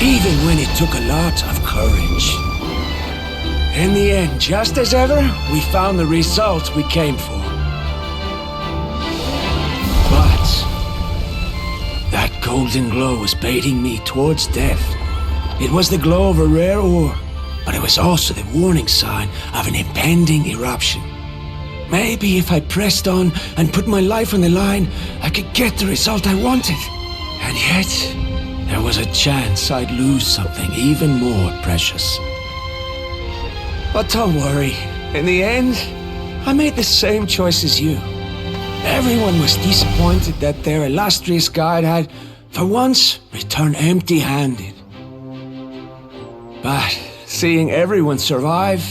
even when it took a lot of courage. In the end, just as ever, we found the result we came for. But that golden glow was baiting me towards death. It was the glow of a rare ore, but it was also the warning sign of an impending eruption. Maybe if I pressed on and put my life on the line, I could get the result I wanted. And yet, there was a chance I'd lose something even more precious. But don't worry, in the end, I made the same choice as you. Everyone was disappointed that their illustrious guide had, for once, returned empty-handed. But seeing everyone survive,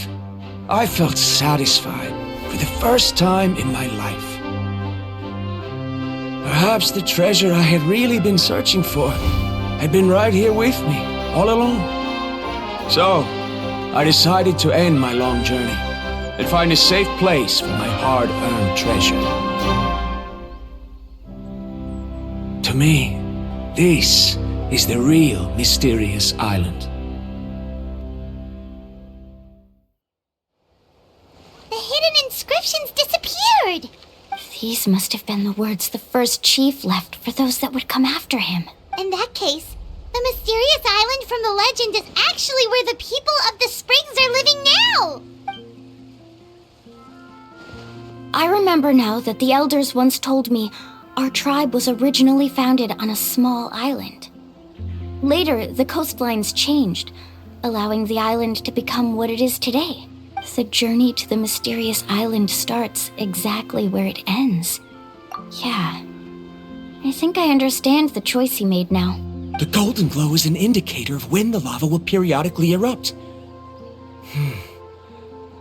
I felt satisfied for the first time in my life. Perhaps the treasure I had really been searching for had been right here with me, all along. So, I decided to end my long journey and find a safe place for my hard-earned treasure. To me, this is the real Mysterious Island. The hidden inscriptions disappeared! These must have been the words the first chief left for those that would come after him. In that case, the mysterious island from the legend is actually where the people of the springs are living now! I remember now that the elders once told me our tribe was originally founded on a small island. Later, the coastlines changed, allowing the island to become what it is today. The journey to the mysterious island starts exactly where it ends. Yeah, I think I understand the choice he made now. The golden glow is an indicator of when the lava will periodically erupt.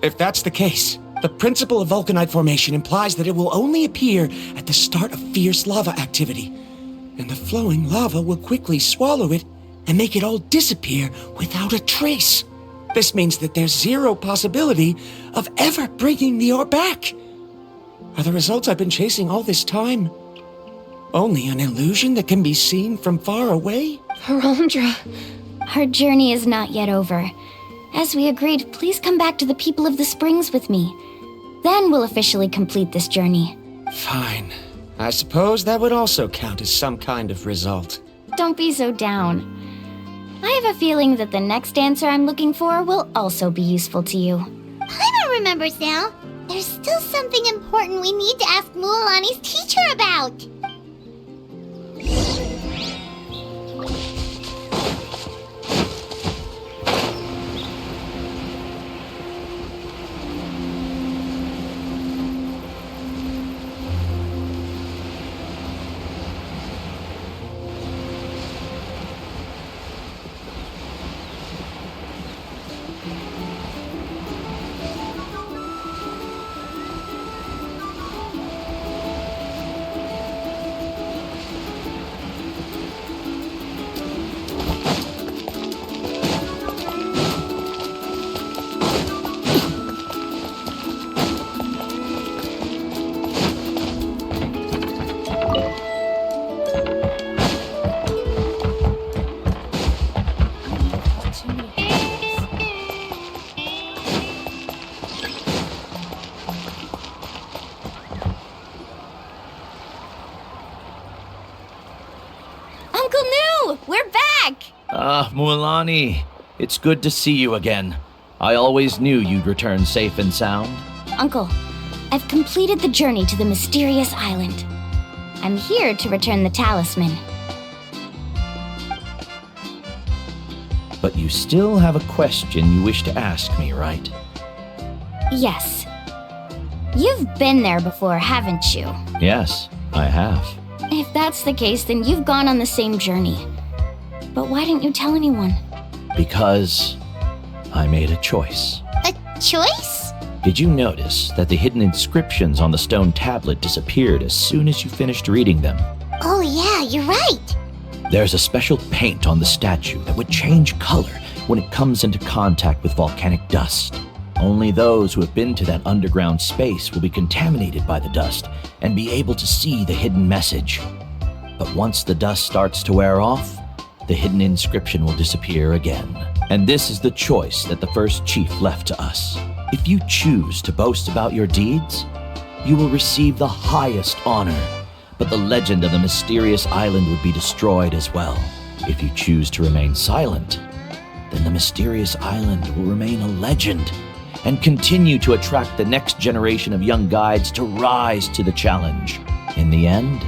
If that's the case, The principle of vulcanite formation implies that it will only appear at the start of fierce lava activity, and the flowing lava will quickly swallow it and make it all disappear without a trace. This means that there's zero possibility of ever bringing the ore back. Are the results I've been chasing all this time only an illusion that can be seen from far away? Harondra. Our journey is not yet over. As we agreed, please come back to the People of the Springs with me. Then we'll officially complete this journey. Fine. I suppose that would also count as some kind of result. Don't be so down. I have a feeling that the next answer I'm looking for will also be useful to you. Paimon remembers now. There's still something important we need to ask Mualani's teacher about. Mulani, it's good to see you again. I always knew you'd return safe and sound. Uncle, I've completed the journey to the mysterious island. I'm here to return the talisman. But you still have a question you wish to ask me, right? Yes. You've been there before, haven't you? Yes, I have. If that's the case, then you've gone on the same journey. But why didn't you tell anyone? Because I made a choice. A choice? Did you notice that the hidden inscriptions on the stone tablet disappeared as soon as you finished reading them? Oh yeah, you're right. There's a special paint on the statue that would change color when it comes into contact with volcanic dust. Only those who have been to that underground space will be contaminated by the dust and be able to see the hidden message. But once the dust starts to wear off, the hidden inscription will disappear again. And this is the choice that the first chief left to us. If you choose to boast about your deeds, you will receive the highest honor, but the legend of the mysterious island would be destroyed as well. If you choose to remain silent, then the mysterious island will remain a legend and continue to attract the next generation of young guides to rise to the challenge. In the end,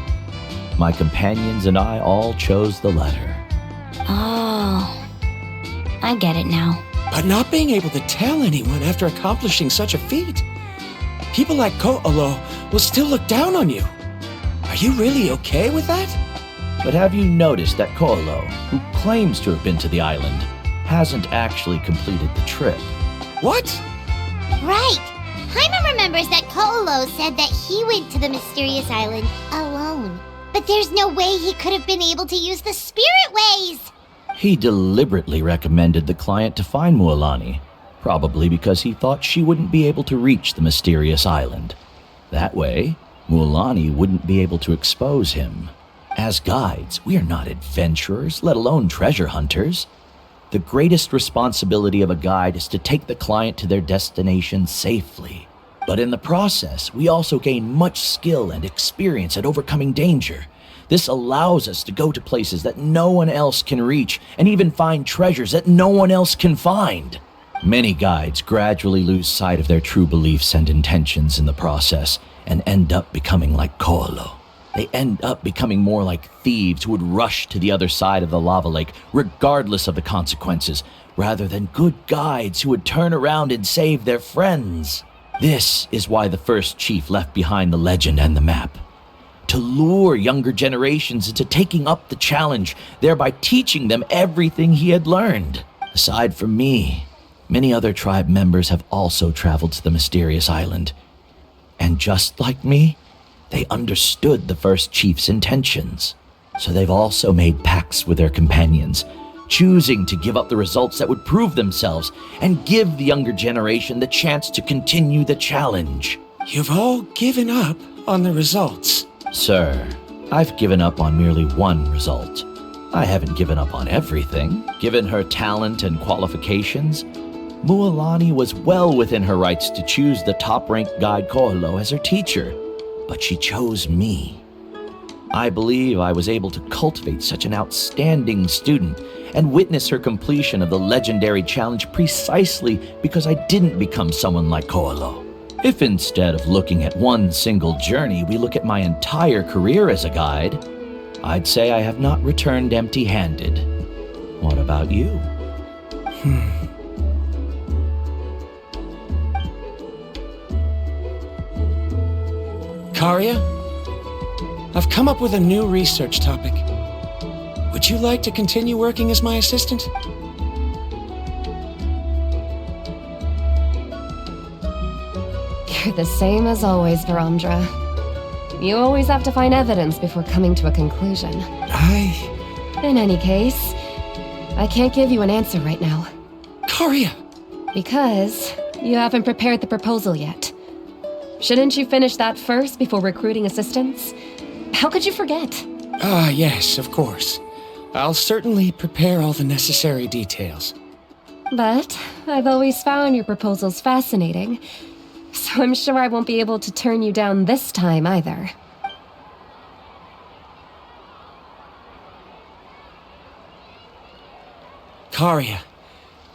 my companions and I all chose the latter. Oh, I get it now. But not being able to tell anyone after accomplishing such a feat. People like Ko'olo will still look down on you. Are you really okay with that? But have you noticed that Ko'olo, who claims to have been to the island, hasn't actually completed the trip? What? Right. Paimon remembers that Ko'olo said that he went to the mysterious island alone. But there's no way he could have been able to use the spirit ways. He deliberately recommended the client to find Mualani, probably because he thought she wouldn't be able to reach the mysterious island. That way, Mulani wouldn't be able to expose him. As guides, we are not adventurers, let alone treasure hunters. The greatest responsibility of a guide is to take the client to their destination safely. But in the process, we also gain much skill and experience at overcoming danger. This allows us to go to places that no one else can reach and even find treasures that no one else can find. Many guides gradually lose sight of their true beliefs and intentions in the process and end up becoming like Ko'olo. They end up becoming more like thieves who would rush to the other side of the lava lake regardless of the consequences, rather than good guides who would turn around and save their friends. This is why the first chief left behind the legend and the map. To lure younger generations into taking up the challenge, thereby teaching them everything he had learned. Aside from me, Many other tribe members have also traveled to the mysterious island. And just like me, they understood the first chief's intentions. So they've also made pacts with their companions, choosing to give up the results that would prove themselves and give the younger generation the chance to continue the challenge. You've all given up on the results. Sir, I've given up on merely one result. I haven't given up on everything. Given her talent and qualifications, Mualani was well within her rights to choose the top-ranked guide Koholo as her teacher, but she chose me. I believe I was able to cultivate such an outstanding student and witness her completion of the legendary challenge precisely because I didn't become someone like Koholo. If instead of looking at one single journey, we look at my entire career as a guide, I'd say I have not returned empty-handed. What about you? Karia, I've come up with a new research topic. Would you like to continue working as my assistant? You're the same as always, Varandra. You always have to find evidence before coming to a conclusion. In any case, I can't give you an answer right now. Karia! Because you haven't prepared the proposal yet. Shouldn't you finish that first before recruiting assistants? How could you forget? Yes, of course. I'll certainly prepare all the necessary details. But I've always found your proposals fascinating, so I'm sure I won't be able to turn you down this time either. Karia,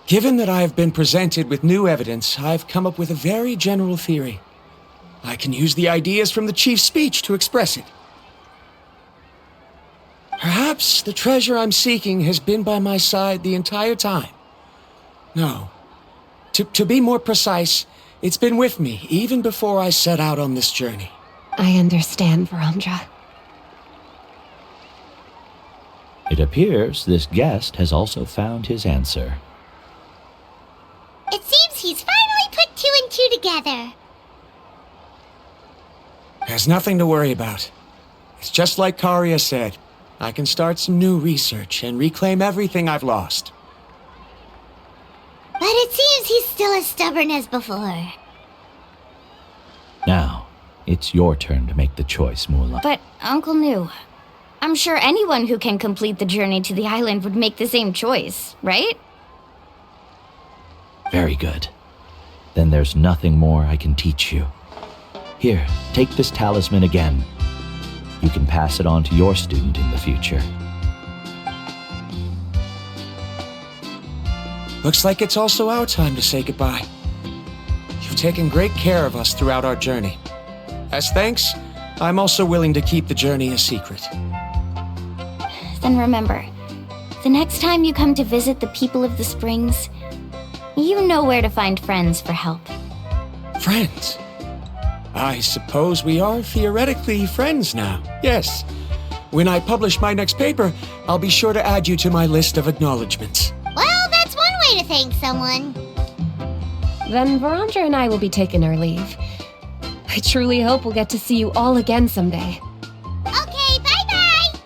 given that I have been presented with new evidence, I've come up with a very general theory. I can use the ideas from the chief's speech to express it. Perhaps the treasure I'm seeking has been by my side the entire time. No. To be more precise, it's been with me even before I set out on this journey. I understand, Varandra. It appears this guest has also found his answer. It seems he's finally put two and two together. There's nothing to worry about. It's just like Karia said. I can start some new research and reclaim everything I've lost. But it seems he's still as stubborn as before. Now, it's your turn to make the choice, Mulani. But, Uncle Nu, I'm sure anyone who can complete the journey to the island would make the same choice, right? Very good. Then there's nothing more I can teach you. Here, take this talisman again. You can pass it on to your student in the future. Looks like it's also our time to say goodbye. You've taken great care of us throughout our journey. As thanks, I'm also willing to keep the journey a secret. Then remember, the next time you come to visit the people of the Springs, you know where to find friends for help. Friends? I suppose we are theoretically friends now. Yes. When I publish my next paper, I'll be sure to add you to my list of acknowledgements. Well, that's one way to thank someone. Then Varandra and I will be taking our leave. I truly hope we'll get to see you all again someday. Okay, bye-bye!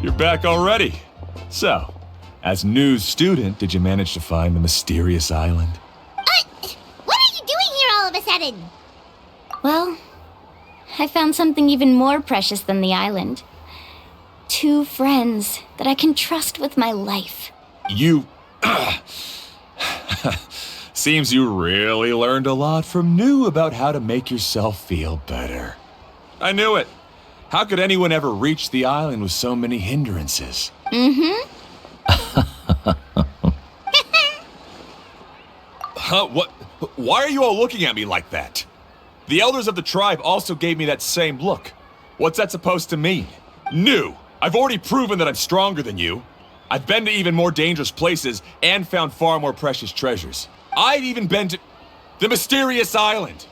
You're back already. So, as new student, did you manage to find the mysterious island? What are you doing here all of a sudden? Well, I found something even more precious than the island. 2 friends that I can trust with my life. You... Seems you really learned a lot from New about how to make yourself feel better. I knew it. How could anyone ever reach the island with so many hindrances? Huh? What? Why are you all looking at me like that? The elders of the tribe also gave me that same look. What's that supposed to mean? New! I've already proven that I'm stronger than you. I've been to even more dangerous places and found far more precious treasures. I've even been to the mysterious island.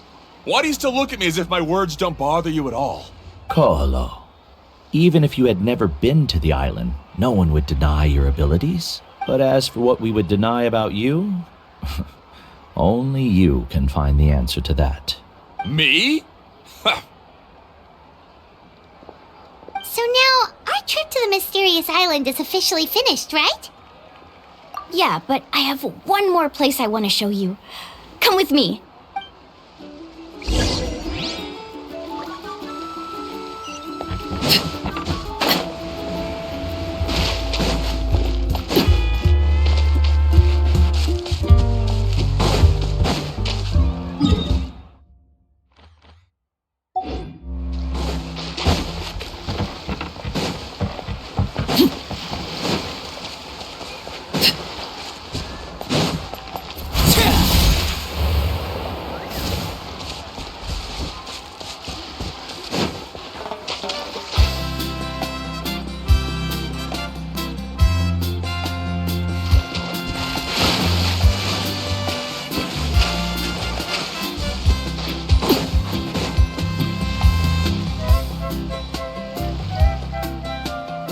Why do you still look at me as if my words don't bother you at all? Koalo, even if you had never been to the island, no one would deny your abilities. But as for what we would deny about you, only you can find the answer to that. Me? So now, our trip to the mysterious island is officially finished, right? Yeah, but I have one more place I want to show you. Come with me.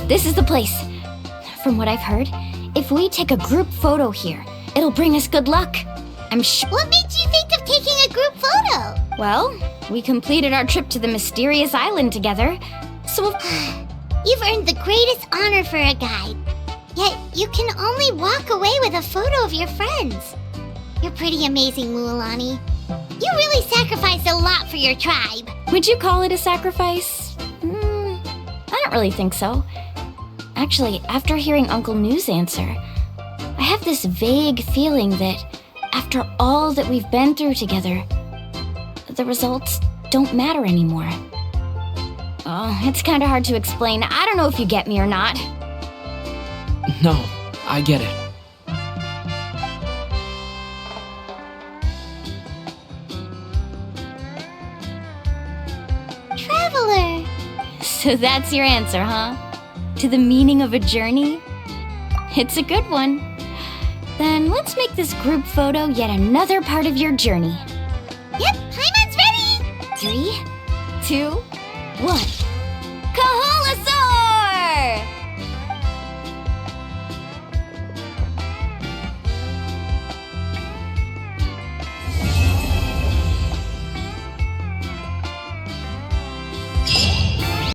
This is the place. From what I've heard, if we take a group photo here, it'll bring us good luck. I'm sure. What made you think of taking a group photo? Well, we completed our trip to the mysterious island together, so You've earned the greatest honor for a guide. Yet, you can only walk away with a photo of your friends. You're pretty amazing, Mualani. You really sacrificed a lot for your tribe. Would you call it a sacrifice? I don't really think so. Actually, after hearing Uncle New's answer, I have this vague feeling that after all that we've been through together, the results don't matter anymore. Oh, it's kind of hard to explain. I don't know if you get me or not. No, I get it. Traveler. So that's your answer, huh? To the meaning of a journey? It's a good one. Then let's make this group photo yet another part of your journey. Yep, Paimon's ready. 3, 2, 1.